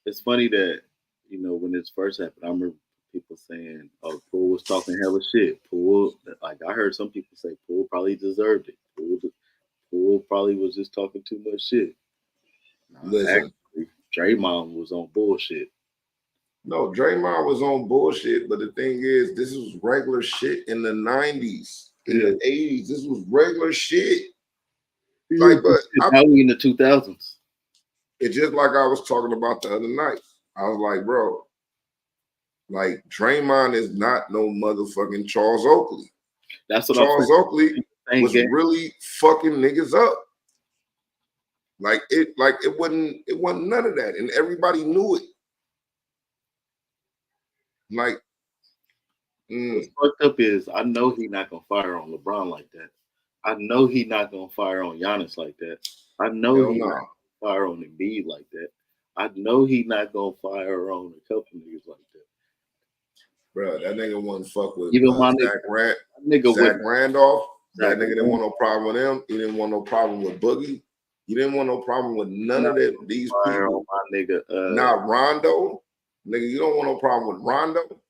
It's funny that, you know, when this first happened, I remember people saying, oh, Poole was talking hella shit. Poole, like, I heard some people say Poole probably deserved it. Poole probably was just talking too much shit. Listen, actually, Draymond was on bullshit. No, Draymond was on bullshit, but the thing is, this was regular shit in the 90s. In the 80s, this was regular shit. Like, but now we in the 2000s. It's just like I was talking about the other night. I was like, bro, like, Draymond is not no motherfucking Charles Oakley. That's what Charles Oakley was really fucking niggas up. Like it wasn't none of that, and everybody knew it. Like, what's fucked up is, I know he not gonna fire on LeBron like that. I know he not gonna fire on Giannis like that. I know he not gonna fire on Embiid like that. I know he not gonna fire on a couple niggas like that. Bro, that nigga wouldn't fuck with Even my Zach Randolph. That nigga didn't want no problem with him. He didn't want no problem with Boogie. He didn't want no problem with none of these people. My nigga, not Rondo. Nigga, you don't want no problem with Rondo.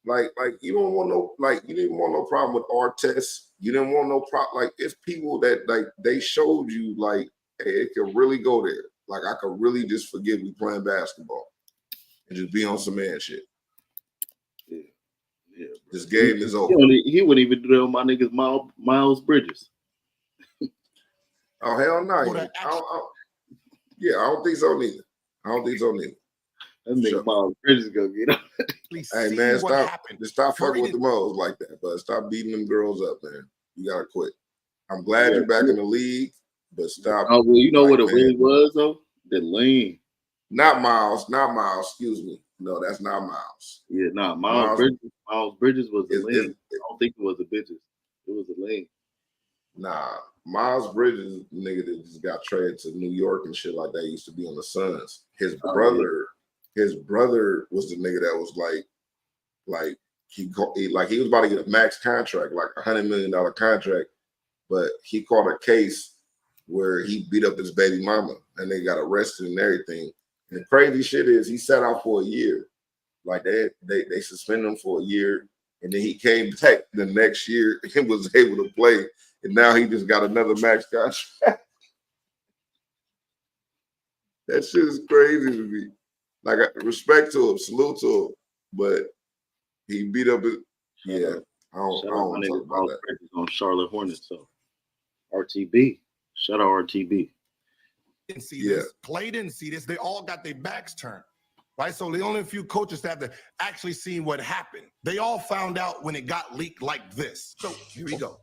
Like you don't want no, like, you didn't want no problem with Artest. You didn't want no problem. Like, it's people that, like, they showed you, like, hey, it could really go there. Like, I could really just forget we playing basketball and just be on some man shit. Yeah. This game is over. He wouldn't even do that with my niggas Miles Bridges. Oh, hell no. I don't think so neither. That nigga Miles Bridges go get him. Hey man, stop fucking with the Mo's like that, but stop beating them girls up, man. You gotta quit. I'm glad you're back in the league, but stop. Oh, well, you know what it really was though? The lean. Not Miles. Excuse me. No, that's not Miles. Yeah, nah. Miles Bridges was the lean. I don't think it was the bitches. It was the lean. Nah, Miles Bridges, nigga that just got traded to New York and shit like that, used to be on the Suns. His brother was the nigga that was like he was about to get a max contract, like $100 million contract, but he caught a case where he beat up his baby mama and they got arrested and everything. And the crazy shit is he sat out for a year. Like they suspended him for a year, and then he came back the next year and was able to play. And now he just got another max contract. That shit is crazy to me. Like, respect to him, salute to him, but he beat up his. Yeah, I don't want to talk about that. On Charlotte Hornets, so RTB. Shout out RTB. Didn't see this. Clay didn't see this. They all got their backs turned, right? So the only few coaches that have actually seen what happened. They all found out when it got leaked like this. So here we go.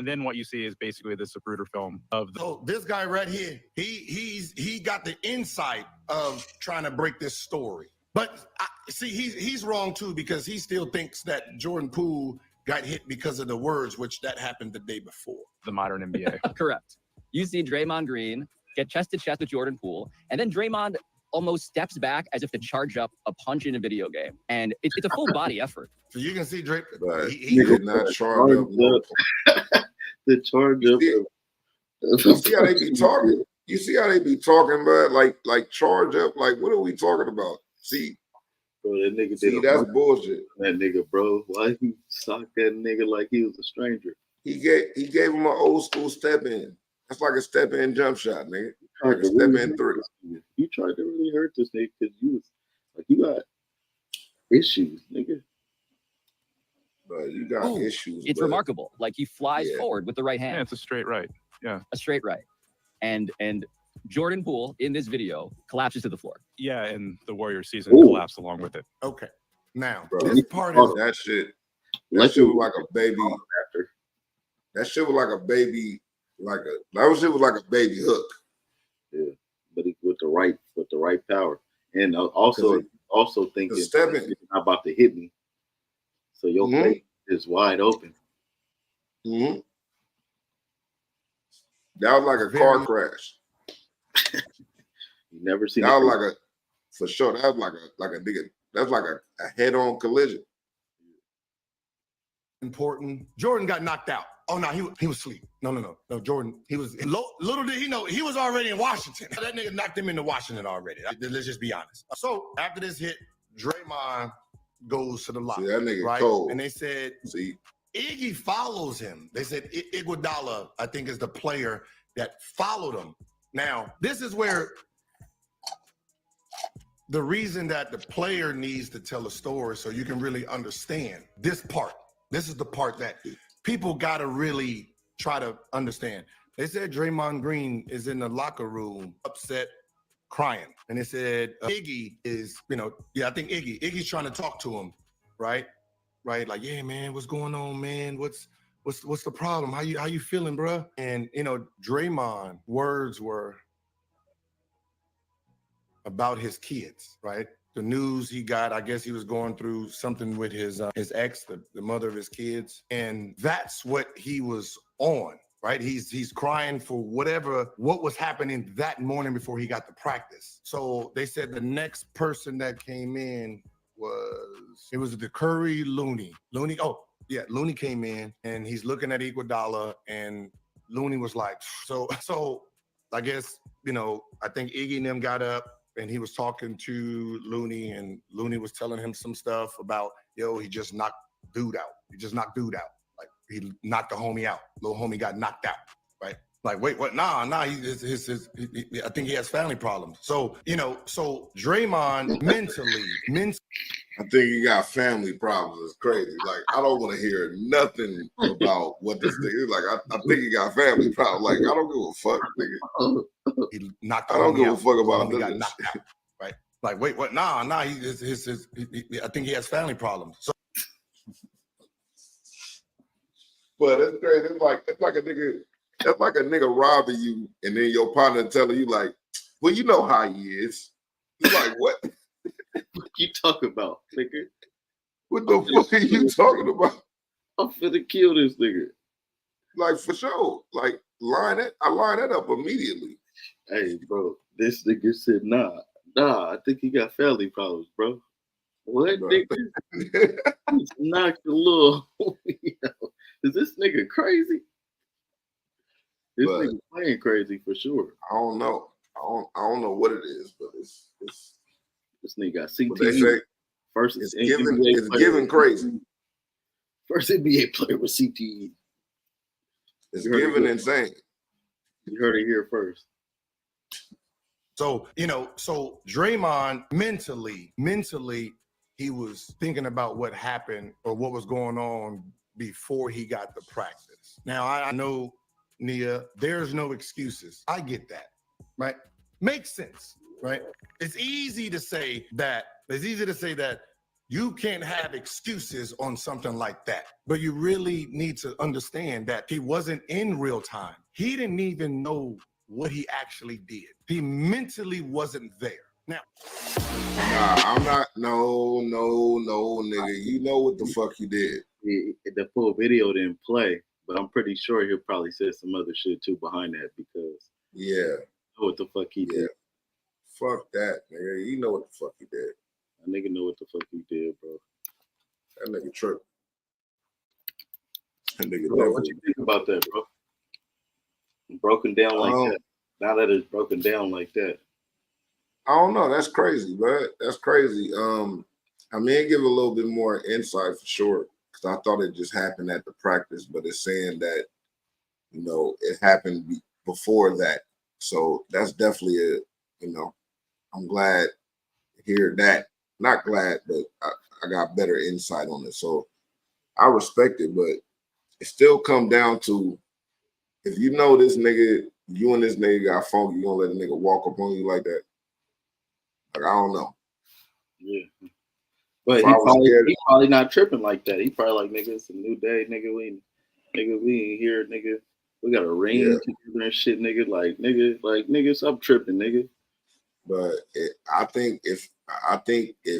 And then what you see is basically this Zapruder film of the. So this guy right here, he got the insight of trying to break this story. But he's wrong too, because he still thinks that Jordan Poole got hit because of the words, which that happened the day before. The modern NBA. Correct. You see Draymond Green get chest to chest with Jordan Poole, and then Draymond almost steps back as if to charge up a punch in a video game. And it's a full body effort. So you can see Drake. He did not charge up. The charge up. You see how they be talking? You see how they be talking about like charge up? Like, what are we talking about? See, bro, that nigga see, that's bullshit. That nigga, bro, why he socked that nigga like he was a stranger? He gave him an old school step in. That's like a step in jump shot, nigga. Like a step in three. You tried to really hurt this nigga because you was like, you got issues, nigga. But you got issues. It's remarkable. Like he flies forward with the right hand. Yeah, it's a straight right. Yeah, a straight right. And Jordan Poole in this video collapses to the floor. Yeah, and the Warriors season collapsed along with it. Okay, now bro, this part is that shit. That shit was like a baby. That shit was like a baby. That shit was like a baby hook. Yeah, but with the right power, and also thinking you're not about to hit me, so your face is wide open. Mm-hmm. That was like a car crash. You never seen that was like a for sure. That was like a nigga. That was like a head-on collision. Important. Jordan got knocked out. Oh no, he was asleep. No. Jordan, he was little did he know he was already in Washington. That nigga knocked him into Washington already. Let's just be honest. So after this hit, Draymond goes to the locker. That nigga right? cold. And they said, Iggy follows him. They said Iguodala, I think, is the player that followed him. Now, this is where the reason that the player needs to tell a story so you can really understand this part. This is the part that people got to really try to understand. They said Draymond Green is in the locker room, upset, crying. And they said Iggy is, I think Iggy's trying to talk to him, right? Right? Like, yeah, man, what's going on, man? What's the problem? How you feeling, bro? And, Draymond words were about his kids, right? The news he got, I guess he was going through something with his ex, the mother of his kids. And that's what he was on, right? He's crying for what was happening that morning before he got to practice. So they said the next person that came in was the Curry Looney. Looney came in and he's looking at Iguodala and Looney was like, so I guess, I think Iggy and them got up and he was talking to Looney and Looney was telling him some stuff about, he just knocked dude out. Like he knocked the homie out. Little homie got knocked out, right? Like, wait, what? Nah. I think he has family problems. So, so Draymond mentally. I think he got family problems. It's crazy. Like, I don't want to hear nothing about what this thing is. Like, I think he got family problems. Like, I don't give a fuck, nigga. He knocked I don't give a fuck about he got knocked out, right? Like, wait, what? Nah. I think he has family problems. So, but it's crazy. It's like a nigga. That's like a nigga robbing you, and then your partner telling you like, "Well, you know how he is." You like, what? What you talking about, nigga? What the fuck are you talking about? I'm finna kill this nigga. Like, for sure. Like, I line that up immediately. Hey, bro, this nigga said, nah, I think he got family problems, bro. What, bro? Nigga? He's knocked a little. Is this nigga crazy? This nigga playing crazy for sure. I don't know. I don't know what it is, but it's this nigga got CTE. They say first it's given crazy. First NBA player with CTE. It's given insane. You heard it here first. So, so Draymond mentally, he was thinking about what happened or what was going on before he got to practice. Now, I know, Nia, there's no excuses. I get that, right? Makes sense, right? It's easy to say that You can't have excuses on something like that. But you really need to understand that he wasn't in real time. He didn't even know what he actually did. He mentally wasn't there. Now, Nah, I'm not. No, nigga. You know what the fuck you did. The full video didn't play, but I'm pretty sure he'll probably say some other shit too behind that because Yeah. know what the fuck he did. Fuck that, nigga. You know what the fuck he did. That nigga know what the fuck he did, bro. That nigga tripped. That nigga Bro, what you think about that, bro? Broken down like that. Now that it's broken down like that. I don't know. That's crazy, bro. That's crazy. I mean, give a little bit more insight for sure, because I thought it just happened at the practice, but it's saying that, you know, it happened before that. So that's definitely I'm glad to hear that. Not glad, but I got better insight on it. So I respect it, but it still come down to, if you know this nigga, you and this nigga got funky, you gonna let a nigga walk up on you like that? Like, I don't know. Yeah. But he probably not tripping like that. He probably like, nigga, it's a new day, nigga. We ain't here, nigga. We got a ring together and shit, nigga. Nigga, stop tripping, nigga. But I think if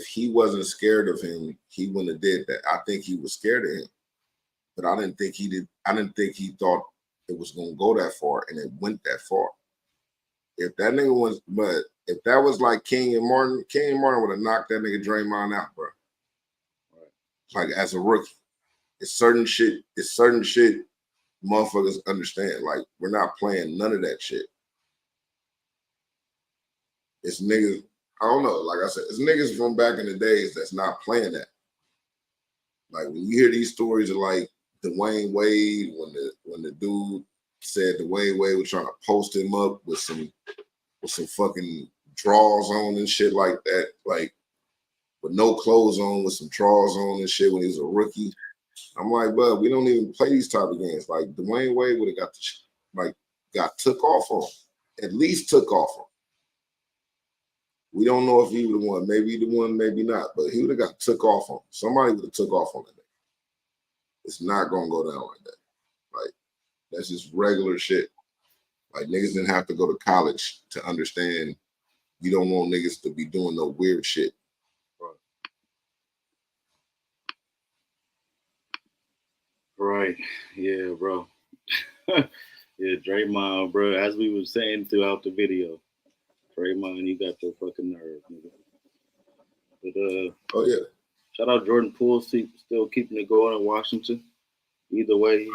he wasn't scared of him, he wouldn't have did that. I think he was scared of him, but I didn't think he did. I didn't think he thought it was gonna go that far, and it went that far. If that nigga was, but if that was like King and Martin would have knocked that nigga Draymond out, bro. Like, as a rookie, it's certain shit motherfuckers understand. Like, we're not playing none of that shit. It's niggas, I don't know, like I said, it's niggas from back in the days that's not playing that. Like, when you hear these stories of like Dwayne Wade, when the dude said Dwayne Wade was trying to post him up with some fucking drawers on and shit like that, like with no clothes on, with some drawers on and shit when he was a rookie. I'm like, bud, we don't even play these type of games. Like, Dwayne Wade would have got took off on. At least took off on. We don't know if he would have won. Maybe he won, maybe not. But he would have got took off on. Somebody would have took off on that. It's not gonna go down like that. Like, that's just regular shit. Like, niggas didn't have to go to college to understand you don't want niggas to be doing no weird shit. Right. Yeah, bro. Yeah, Draymond, bro. As we were saying throughout the video, Draymond, you got your fucking nerve, nigga. But oh yeah. Shout out Jordan Poole, still keeping it going in Washington. Either way,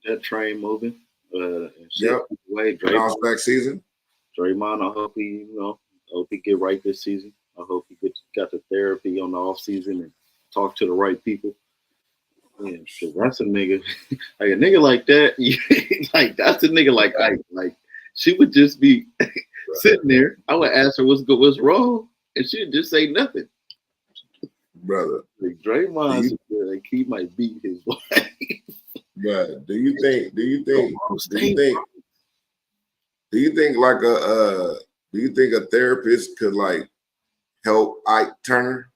that train moving. Yep. Way, Draymond back season. Draymond, I hope he get right this season. I hope he got the therapy on the off season and talk to the right people. Yeah, cause that's a nigga, like a nigga like that. Like, that's a nigga like Ike. Like, she would just be sitting there. I would ask her what's wrong, and she'd just say nothing. Brother, like Draymond, like he might beat his wife. Brother, do you think a therapist could like help Ike Turner?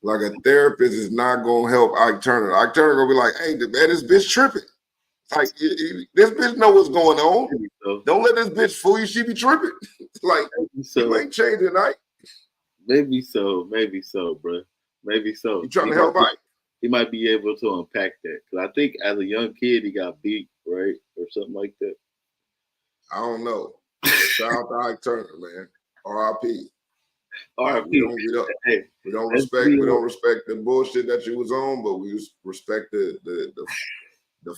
Like, a therapist is not gonna help Ike Turner. Ike Turner gonna be like, "Hey, man, this bitch tripping. Like, this bitch know what's going on. Don't let this bitch fool you. She be tripping. Like, you ain't changing, Ike." Maybe so, bro. Maybe so. You trying to help Ike? He might be able to unpack that, because I think as a young kid he got beat, right, or something like that. I don't know. Shout out to Ike Turner, man. R.I.P. R.I.P. We don't respect the bullshit that you was on, but we respect the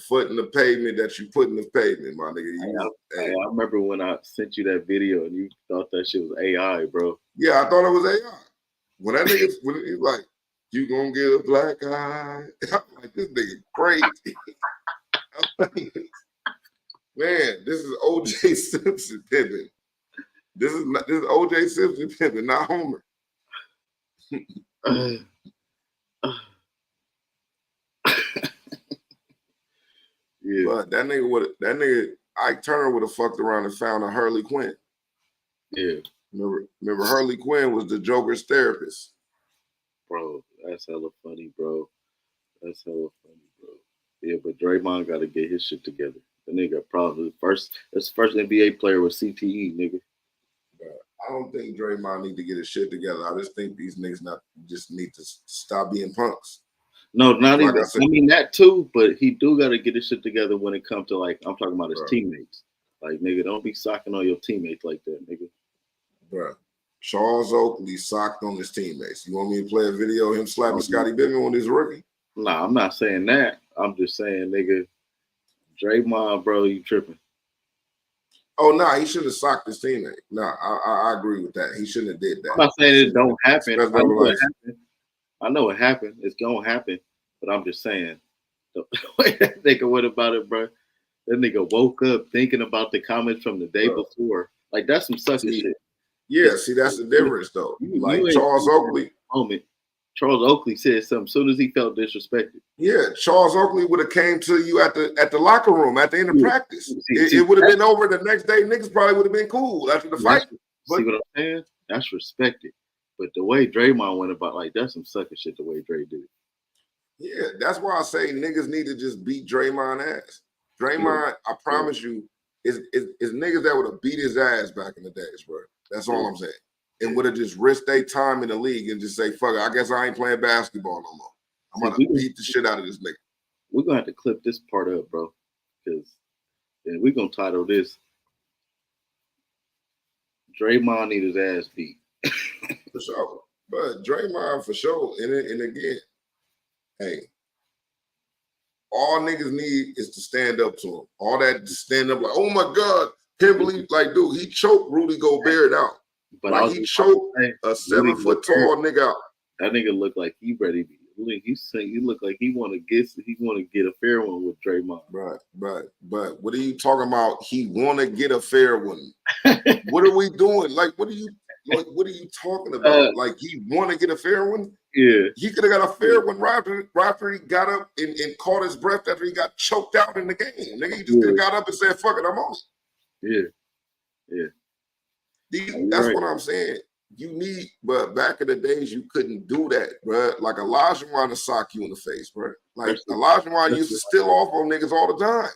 foot in the pavement that you put in the pavement, my nigga. I remember when I sent you that video and you thought that shit was AI, bro. Yeah, I thought it was AI. When that nigga, when he's like, "You gonna get a black eye?" I'm like, this nigga crazy. Man, this is O.J. Simpson pimping. This is O.J. Simpson pimping, not Homer. Yeah. But that nigga Ike Turner would have fucked around and found a Harley Quinn. Yeah. Remember Harley Quinn was the Joker's therapist. Bro, that's hella funny, bro. That's hella funny, bro. Yeah, but Draymond got to get his shit together. The nigga probably that's the first NBA player with CTE, nigga. I don't think Draymond need to get his shit together. I just think these niggas just need to stop being punks. No, not like even. I mean that too, but he do got to get his shit together when it comes to like I'm talking about his teammates. Like nigga, don't be socking on your teammates like that, nigga. Bro, Charles Oakley socked on his teammates. You want me to play a video of him slapping Scottie Pippen when he's a rookie? Nah, I'm not saying that. I'm just saying, nigga, Draymond, bro, you tripping. Oh, no, he should have socked his teammate. No, I agree with that. He shouldn't have did that. I'm not saying it don't happen. I know it happened. It's gonna happen. But I'm just saying, the way that nigga went about it, bro. That nigga woke up thinking about the comments from the day before. Like that's some sucker shit. Yeah, see, that's the difference though. Like Charles Oakley. Charles Oakley said something as soon as he felt disrespected. Yeah, Charles Oakley would have came to you at the locker room at the end of practice. It would have been over the next day. Niggas probably would have been cool after the fight. See what I'm saying? That's respected. But the way Draymond went about, like, that's some sucker shit the way Dre did. Yeah, that's why I say niggas need to just beat Draymond ass. Draymond, I promise you, is niggas that would have beat his ass back in the days, bro. That's all I'm saying. And would have just risked their time in the league and just say, fuck it, I guess I ain't playing basketball no more. I'm gonna beat the shit out of this nigga. We're gonna have to clip this part up, bro. Because we're gonna title this Draymond need his ass beat. For sure. But Draymond for sure. And again, hey, all niggas need is to stand up to him. All that to stand up like, oh my God, can't believe, like, dude, he choked Rudy Gobert out. But like he choked a 7-foot tall nigga out. That nigga look like he ready. He look like he want to get a fair one with Draymond. Right. But what are you talking about? He want to get a fair one. What are we doing? Like, what are you talking about? Like, he want to get a fair one? Yeah. He could have got a fair one right after he got up and caught his breath after he got choked out in the game. Nigga, he just could have got up and said, fuck it, I'm on it. Yeah. That's what I'm saying. But back in the days, you couldn't do that, bro. Like Elijah wanted to sock you in the face, bro. Like Elijah used to steal off on niggas all the time.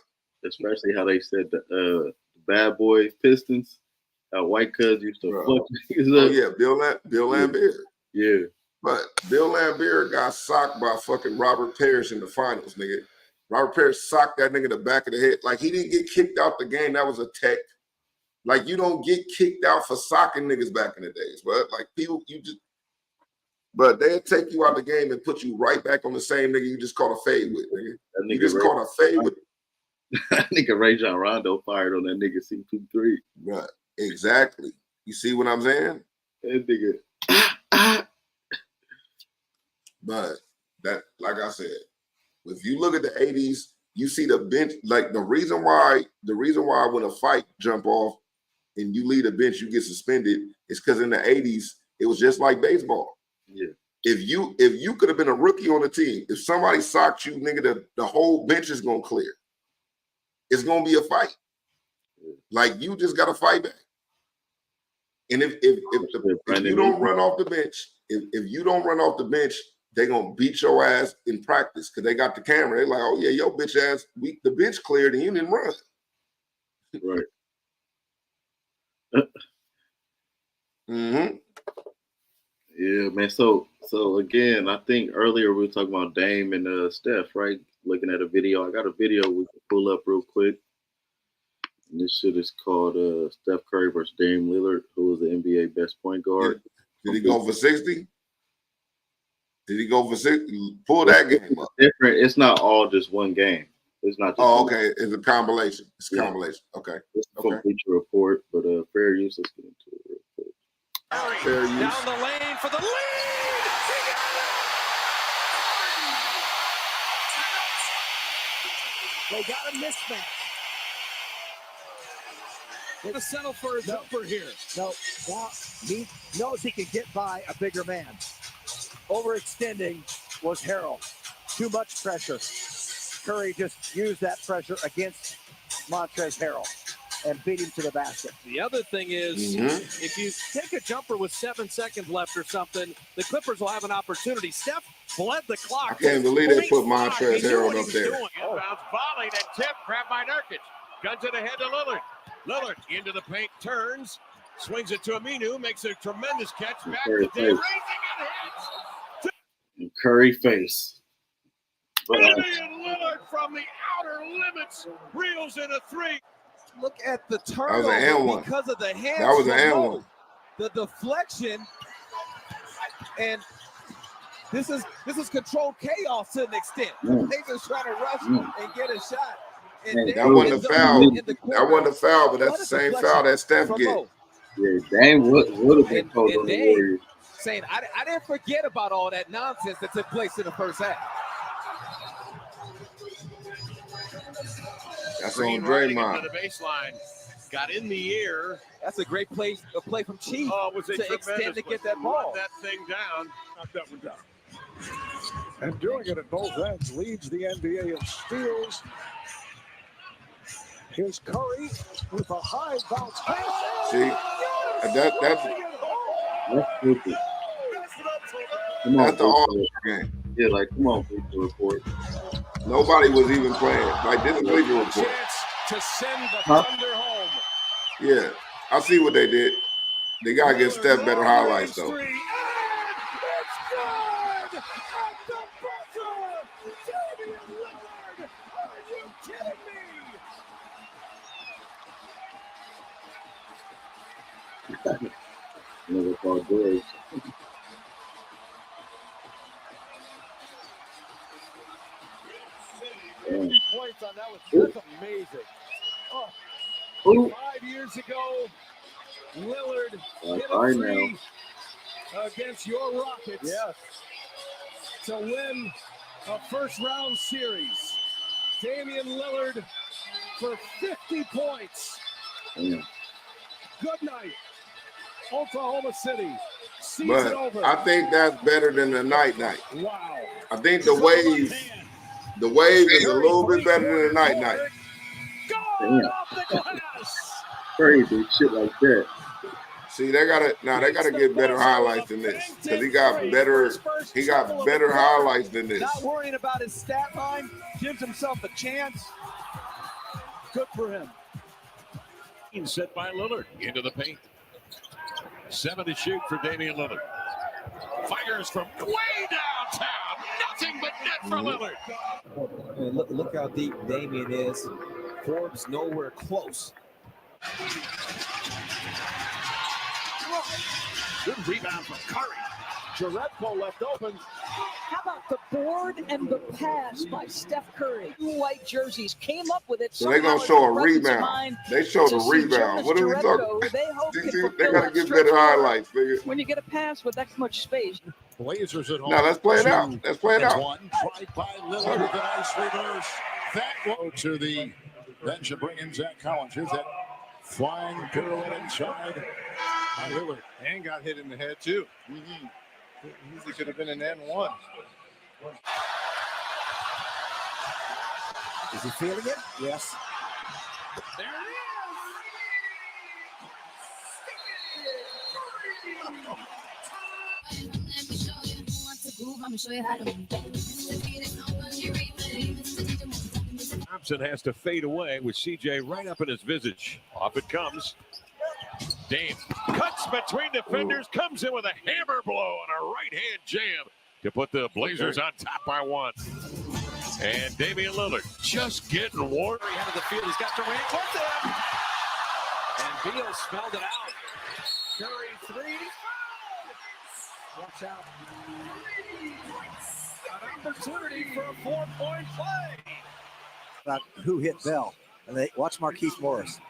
Especially how they said the bad boy Pistons, how white cuz used to fuck niggas up. Oh yeah, Bill Lambert. Yeah. But Bill Lambert got socked by fucking Robert Parrish in the finals, nigga. Robert Parrish socked that nigga in the back of the head. Like, he didn't get kicked out the game. That was a tech. Like, you don't get kicked out for socking niggas back in the days, but like but they'll take you out the game and put you right back on the same nigga you just caught a fade with, nigga. You just caught a fade with. That nigga Ray John Rondo fired on that nigga C23. Right, exactly. You see what I'm saying? That nigga. But that, like I said, if you look at the 80s, you see the bench. Like the reason why when a fight jump off and you leave the bench, you get suspended, is because in the 80s it was just like baseball. Yeah. If you could have been a rookie on the team, if somebody socked you, nigga, the whole bench is gonna clear. It's gonna be a fight. Like, you just gotta fight back. And if you don't run off the bench, if you don't run off the bench, they're gonna beat your ass in practice because they got the camera. They're like, oh yeah, your bitch ass, the bench cleared and you didn't run. Right. Mm-hmm. Yeah, man. So again, I think earlier we were talking about Dame and Steph, right? Looking at a video. I got a video we can pull up real quick. And this shit is called Steph Curry versus Dame Lillard, who was the NBA best point guard. Did he go for 60? Did he go for 60? Pull that game up. Different. It's not all just one game. It's not. Just okay. It's a compilation. It's a compilation. Okay. It's from Bleacher Report, but fair use. Let's get into it real quick. Fair use. Down the lane for the lead. They got a mismatch. Gonna settle for a jumper here. No, now he knows he can get by a bigger man. Overextending was Harrell. Too much pressure. Curry just used that pressure against Montrezl Harrell. and beat him to the basket. The other thing is, if you take a jumper with 7 seconds left or something, the Clippers will have an opportunity. Steph bled the clock. I can't believe they put Montrezl Harrell up there. Inbounds volley, then tip, grabbed by Nurkic. Guns it ahead to Lillard. Lillard into the paint, turns, swings it to Aminu, makes a tremendous catch. Back to Dave, raising and hits. Curry face. Damian Lillard from the outer limits reels in a three. Look at the That was an and turnover one. because of the hands. That was an and low. one. The deflection, and this is controlled chaos to an extent. They just trying to rush and get a shot. And That wasn't a foul. That wasn't a foul, but that's the same foul that Steph get. Yeah, Dame would have been told on the Warriors. Saying, I didn't forget about all that nonsense that took place in the first half. That's Green on riding Draymond. into the baseline. Got in the air. That's a great play from Chief Was a to extend tremendous to get play. that ball. Run that thing down. Knock that one down. And doing it at both ends, leads the NBA in steals. Here's Curry with a high bounce pass. See, that's stupid. That's the all game. Yeah, like, come on, Bleacher Report. Nobody was even playing. Like, this is Bleacher Report. Chance to send the Thunder home. Yeah, I see what they did. They got to give Steph better highlights, though. It's good at the buzzer. Damian Lillard. Are you kidding me? Never called boys. 50 points on that was just amazing. Ooh. 5 years ago, Lillard hit I a know. three against your Rockets. Yes. To win a first-round series. Damian Lillard for 50 points. Damn. Good night, Oklahoma City. Season But over. I think that's better than the night. Wow. I think the wave is a little bit better than the night. Damn. Crazy shit like that. See, they gotta get better highlights than this. Because he got better highlights than this. Not worrying about his stat line, gives himself a chance. Good for him. Set by Lillard into the paint. 7 to shoot for Damian Lillard. Fires from way downtown. Nothing but net for Lillard. And look how deep Damian is. Forbes nowhere close. Good rebound from Curry. Jaredko left open. How about the board and the pass by Steph Curry? Two white jerseys came up with it. So they're going to show a rebound. They showed a rebound. What are we talking about? They got to get better highlights, nigga. When you get a pass with that much space. Blazers at home. Now, let's play it out. Let's play it out. One tried by Lillard with a nice reverse. That will to the bench to bring in Zach Collins. Here's that flying pirouette inside by Lillard. And got hit in the head, too. Easily could have been an N1. Is he feeling it? Yes. There Thompson has to fade away with CJ right up in his visage. Off it comes. Dame cuts between defenders, comes in with a hammer blow and a right-hand jam to put the Blazers on top by 1. And Damian Lillard just getting warm. Out of the field, he's got Durant with him. And Beal spelled it out. Curry 3. Watch out. An opportunity for a 4-point play. About who hit Bell. And they watch Marquise Morris.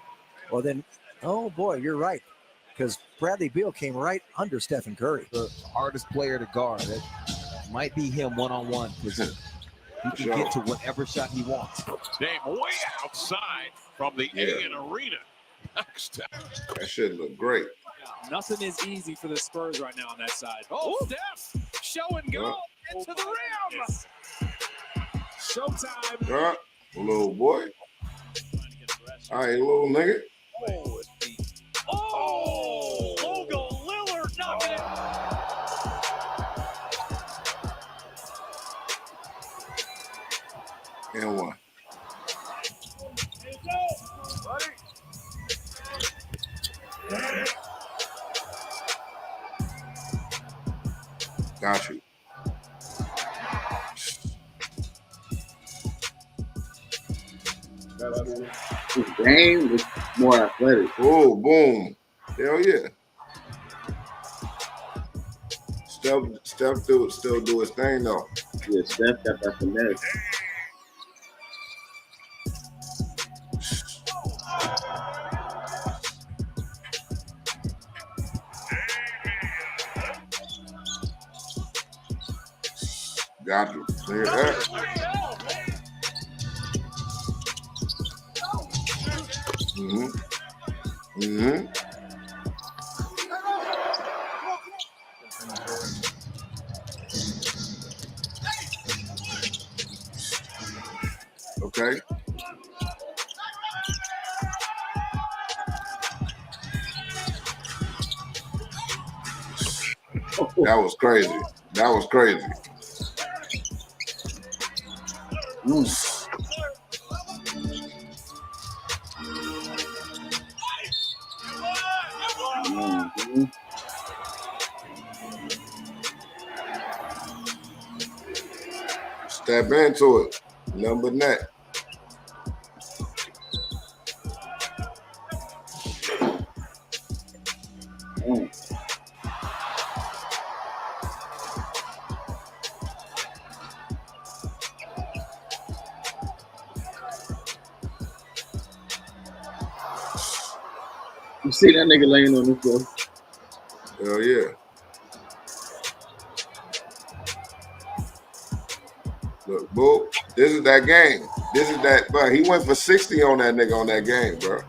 Well, then, oh boy, you're right. Because Bradley Beal came right under Stephen Curry. The hardest player to guard. It might be him one-on-one because he can get to whatever shot he wants. Dame way outside from the A&E Arena. That shit look great. Nothing is easy for the Spurs right now on that side. Oh, Steph! Show and go into the rim! Showtime! Little boy. All right, little nigga. And one. Got you. His game is more athletic. Oh, boom. Hell yeah. Steph still do his thing though. Yeah, Steph got that finesse. Got you. Hear that? Mm-hmm. Mm-hmm. Okay. That was crazy. That was crazy. Mm-hmm. Step into it. Number net. You see that nigga laying on the floor? Hell yeah. Look, boo, this is that game. This is that, but he went for 60 on that nigga on that game, bro.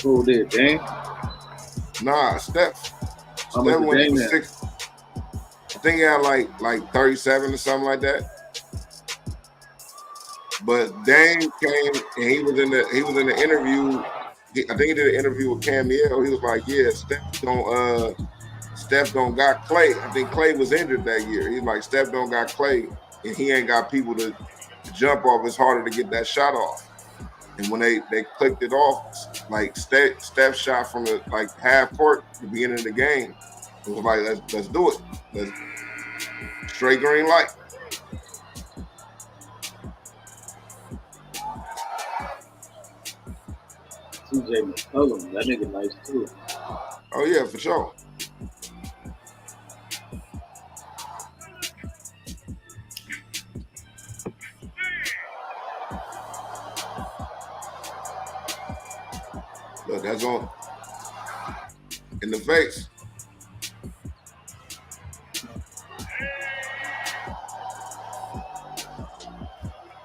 Who did, Dame? Nah, Steph. How Steph much went Dame for had? 60. I think he had like 37 or something like that. But Dame came and he was in the interview. I think he did an interview with Camille. He was like, "Yeah, Steph don't got Clay. I think Clay was injured that year. He's like, Steph don't got Clay, and he ain't got people to jump off. It's harder to get that shot off." And when they clicked it off, like Steph shot from the like half court at the beginning of the game. It was like, let's do it. Let's straight green light. CJ McCollum, that nigga nice too. Oh yeah, for sure. Look, that's on in the face.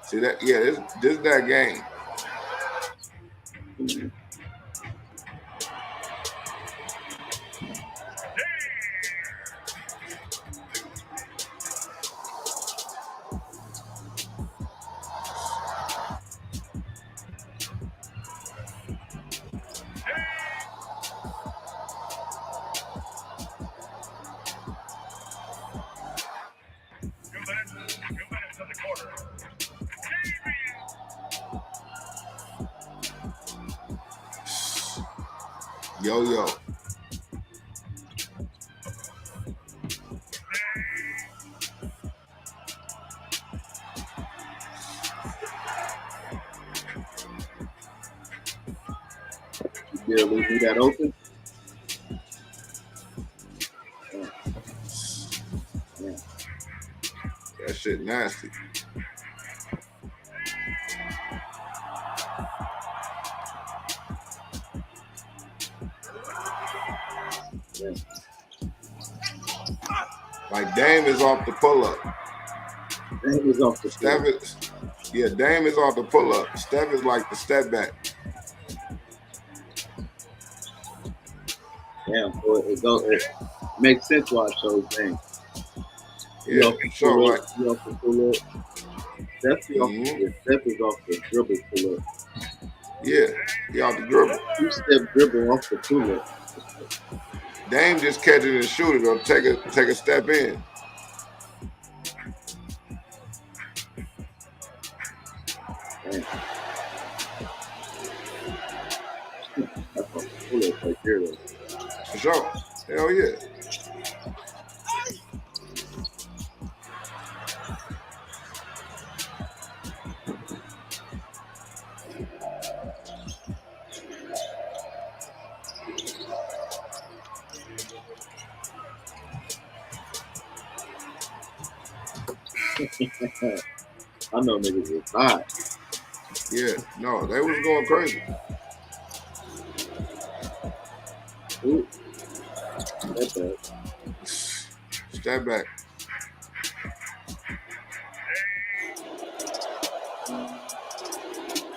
See that? Yeah, this is that game. Yo. Yeah, leave me that open. Yeah. That shit nasty. Yeah. Like Dame is off the pull up. Dame is off the Steph is, yeah, Dame is off the pull up. Steph is like the step back. Damn, so it makes sense why I chose Dame. Yeah, sure. Like, he off the pull up. Steph is off the dribble pull up. Yeah, he off the dribble. Two-step dribble off the pull up. Dame just catch it and shoot it or take a step in. That's a bullet right there, though. For sure. Hell yeah. I know niggas was hot. Yeah, no, they was going crazy. Ooh. Step back.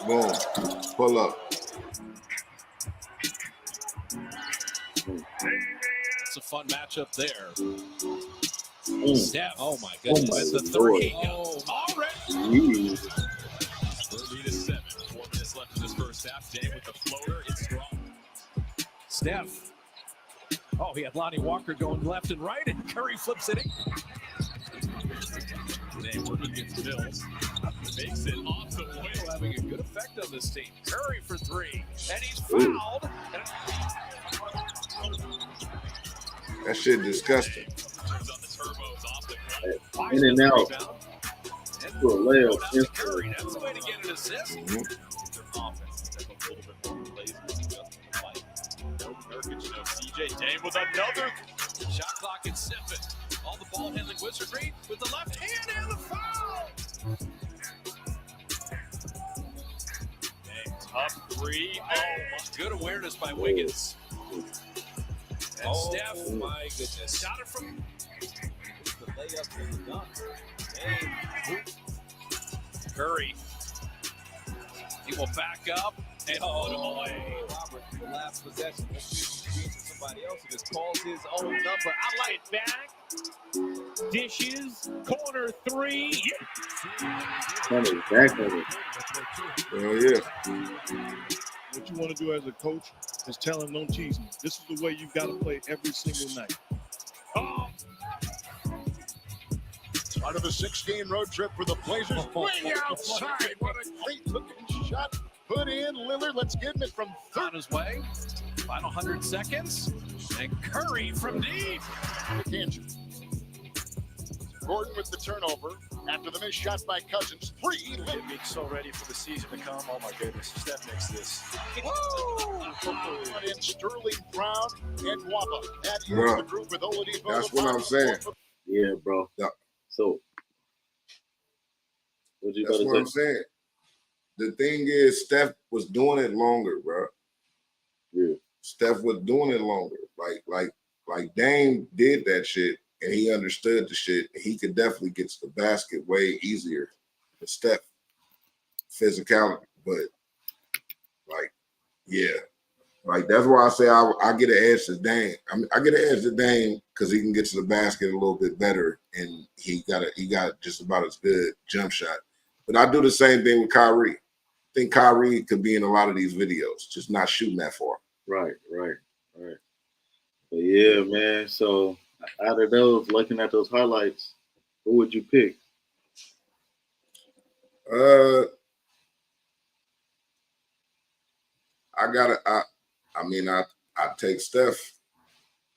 Boom. Pull up. It's a fun matchup there. Steph. Oh my Oh goodness. my The Lord. three. Oh, already. 30-7. 4 minutes left in this first half. Dame with the floater. It's strong. Steph. Oh, he had Lonnie Walker going left and right, and Curry flips it in. Dame working against Mills. Makes it off the wheel, having a good effect on this team. Curry for three, and he's fouled. That shit disgusting. In and out. For a layup. Curry, that's the way to get an assist. CJ Dame with another shot clock at 7. All the ball handling wizardry with the left hand and the foul. Dame up three. Oh, good awareness by Wiggins. And Steph, my goodness, shot it from the layup and the dunk. Curry. He will back up and put him away. Robert, the last possession. Somebody else who just calls his own number. I like it back. Dishes. Corner three. Hell yeah. What you want to do as a coach is tell him, don't tease me. This is the way you've got to play every single night. Oh. Part of a 6-game road trip for the Blazers. Way outside. What a great looking shot. Put in Lillard. Let's get it from on his way. Final 100 seconds. And Curry from deep. Gordon with the turnover after the missed shot by Cousins. 3. Getting so ready for the season to come. Oh my goodness. Steph makes this. Put in Sterling, Brown, and Wamba. That is Bro, the group with Oladipo. that's what I'm saying. Yeah, bro. Yeah. So, what you That's about what to I'm saying. The thing is, Steph was doing it longer, bro. Yeah. Steph was doing it longer. Like Dame did that shit, and he understood the shit. And he could definitely get to the basket way easier than Steph. Physicality, but like, yeah, like that's why I say I get an edge to Dame. I get an edge to Dame because he can get to the basket a little bit better, and he got just about as good jump shot. But I do the same thing with Kyrie. I think Kyrie could be in a lot of these videos, just not shooting that far. Right. But yeah, man. So out of those, looking at those highlights, who would you pick? I take Steph.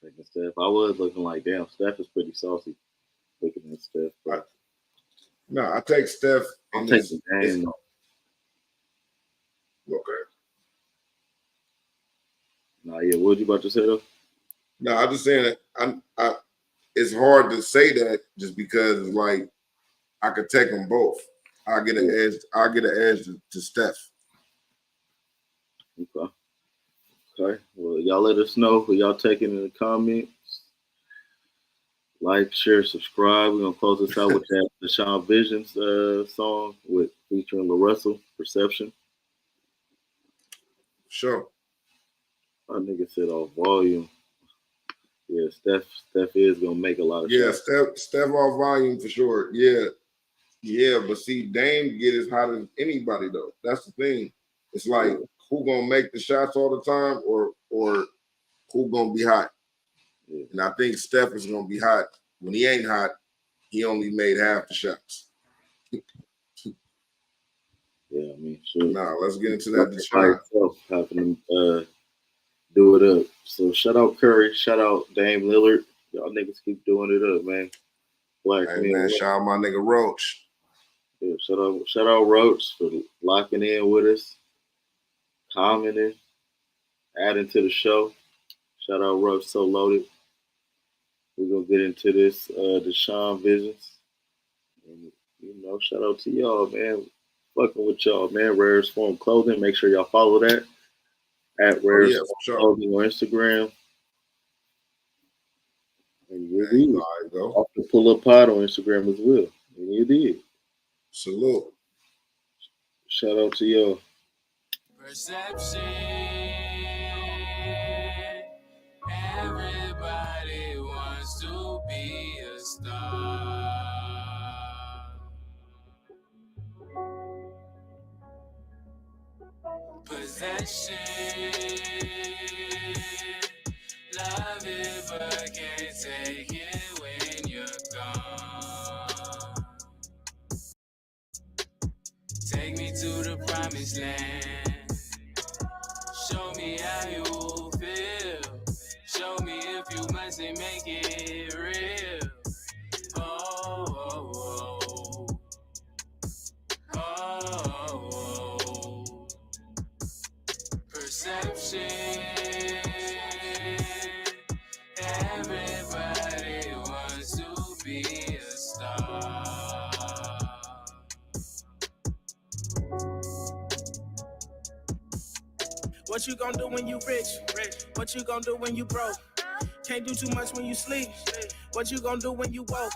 Taking Steph. I was looking like, damn, Steph is pretty saucy. Looking at Steph. No, I take Steph. I'm taking Dame. Okay. Nah, yeah. What was you about to say though? No, I'm just saying that it's hard to say that just because it's like I could take them both. I'll get an edge to Steph. Okay. Well, y'all let us know who y'all taking in the comments. Like, share, subscribe. We're gonna close this out with that Deshaun Visions song with featuring LaRussell, Perception. Sure. My nigga said off volume. Yeah, Steph is gonna make a lot of shots. Steph off volume for sure. Yeah, but see, Dame get as hot as anybody though. That's the thing. It's like who gonna make the shots all the time, or who gonna be hot? Yeah. And I think Steph is gonna be hot. When he ain't hot, he only made half the shots. Yeah, there. I mean, sure. Nah, let's get into that Deshaun. Having to do it up. So shout out Curry, shout out Dame Lillard. Y'all niggas keep doing it up, man. Black Hey, man, shout out my nigga Roach. Yeah, shout out Roach for locking in with us, commenting, adding to the show. Shout out Roach, so loaded. We're gonna get into this Deshaun business. And, shout out to y'all, man. Fucking with y'all, man. Rare's Form Clothing. Make sure y'all follow that at Rare's Form Clothing on Instagram. And you did. Off the Pull Up Pod on Instagram as well. And you did. Salute. Shout out to y'all. Perception. Everybody wants to be a star. Possession. Love it, but can't take it when you're gone. Take me to the promised land. Show me how you feel. Show me if you must make it real. Oh, oh, oh. Oh, oh. Perception. Everybody wants to be a star. What you gonna do when you rich? What you gonna do when you broke? Can't do too much when you sleep. What you gonna do when you woke?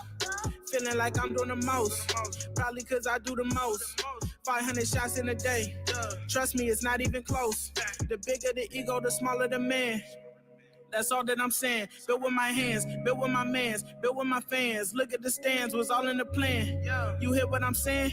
Feeling like I'm doing the most. Probably cause I do the most. 500 shots in a day. Trust me, it's not even close. The bigger the ego, the smaller the man. That's all that I'm saying. Built with my hands, built with my mans, built with my fans. Look at the stands, was all in the plan. You hear what I'm saying?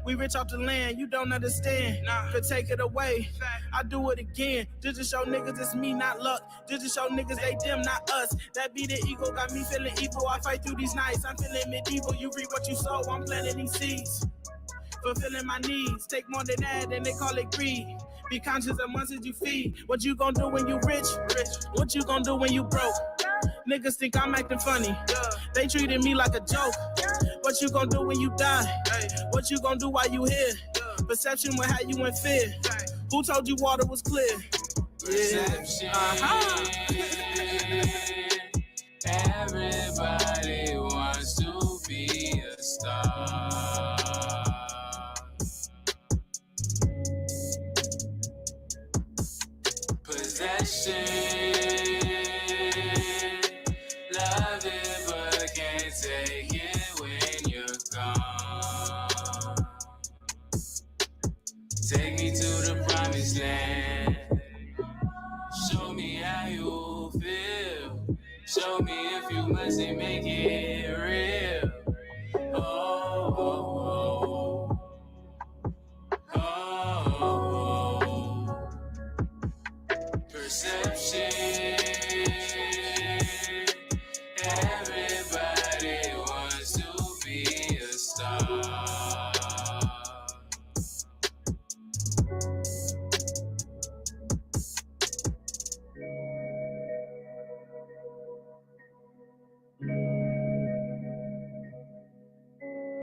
We rich off the land, you don't understand. Could take it away, I do it again. Just to show niggas it's me, not luck. Just to show niggas they them, not us. That be the ego, got me feeling evil. I fight through these nights, I'm feeling medieval. You reap what you sow, I'm planting these seeds. Fulfilling my needs, take more than that, and they call it greed. Be conscious of ones that you feed. What you gonna do when you rich? What you gonna do when you broke? Niggas think I'm acting funny. They treated me like a joke. What you gonna do when you die? What you gonna do while you here? Perception will have you in fear. Who told you water was clear? Perception. Everybody wants to be a star. Possession. Love it, but can't take it when you're gone. Take me to the promised land. Show me how you feel. Show me if you must make it real. Oh, oh, oh. Oh, oh. Perception. Everybody wants to be a star.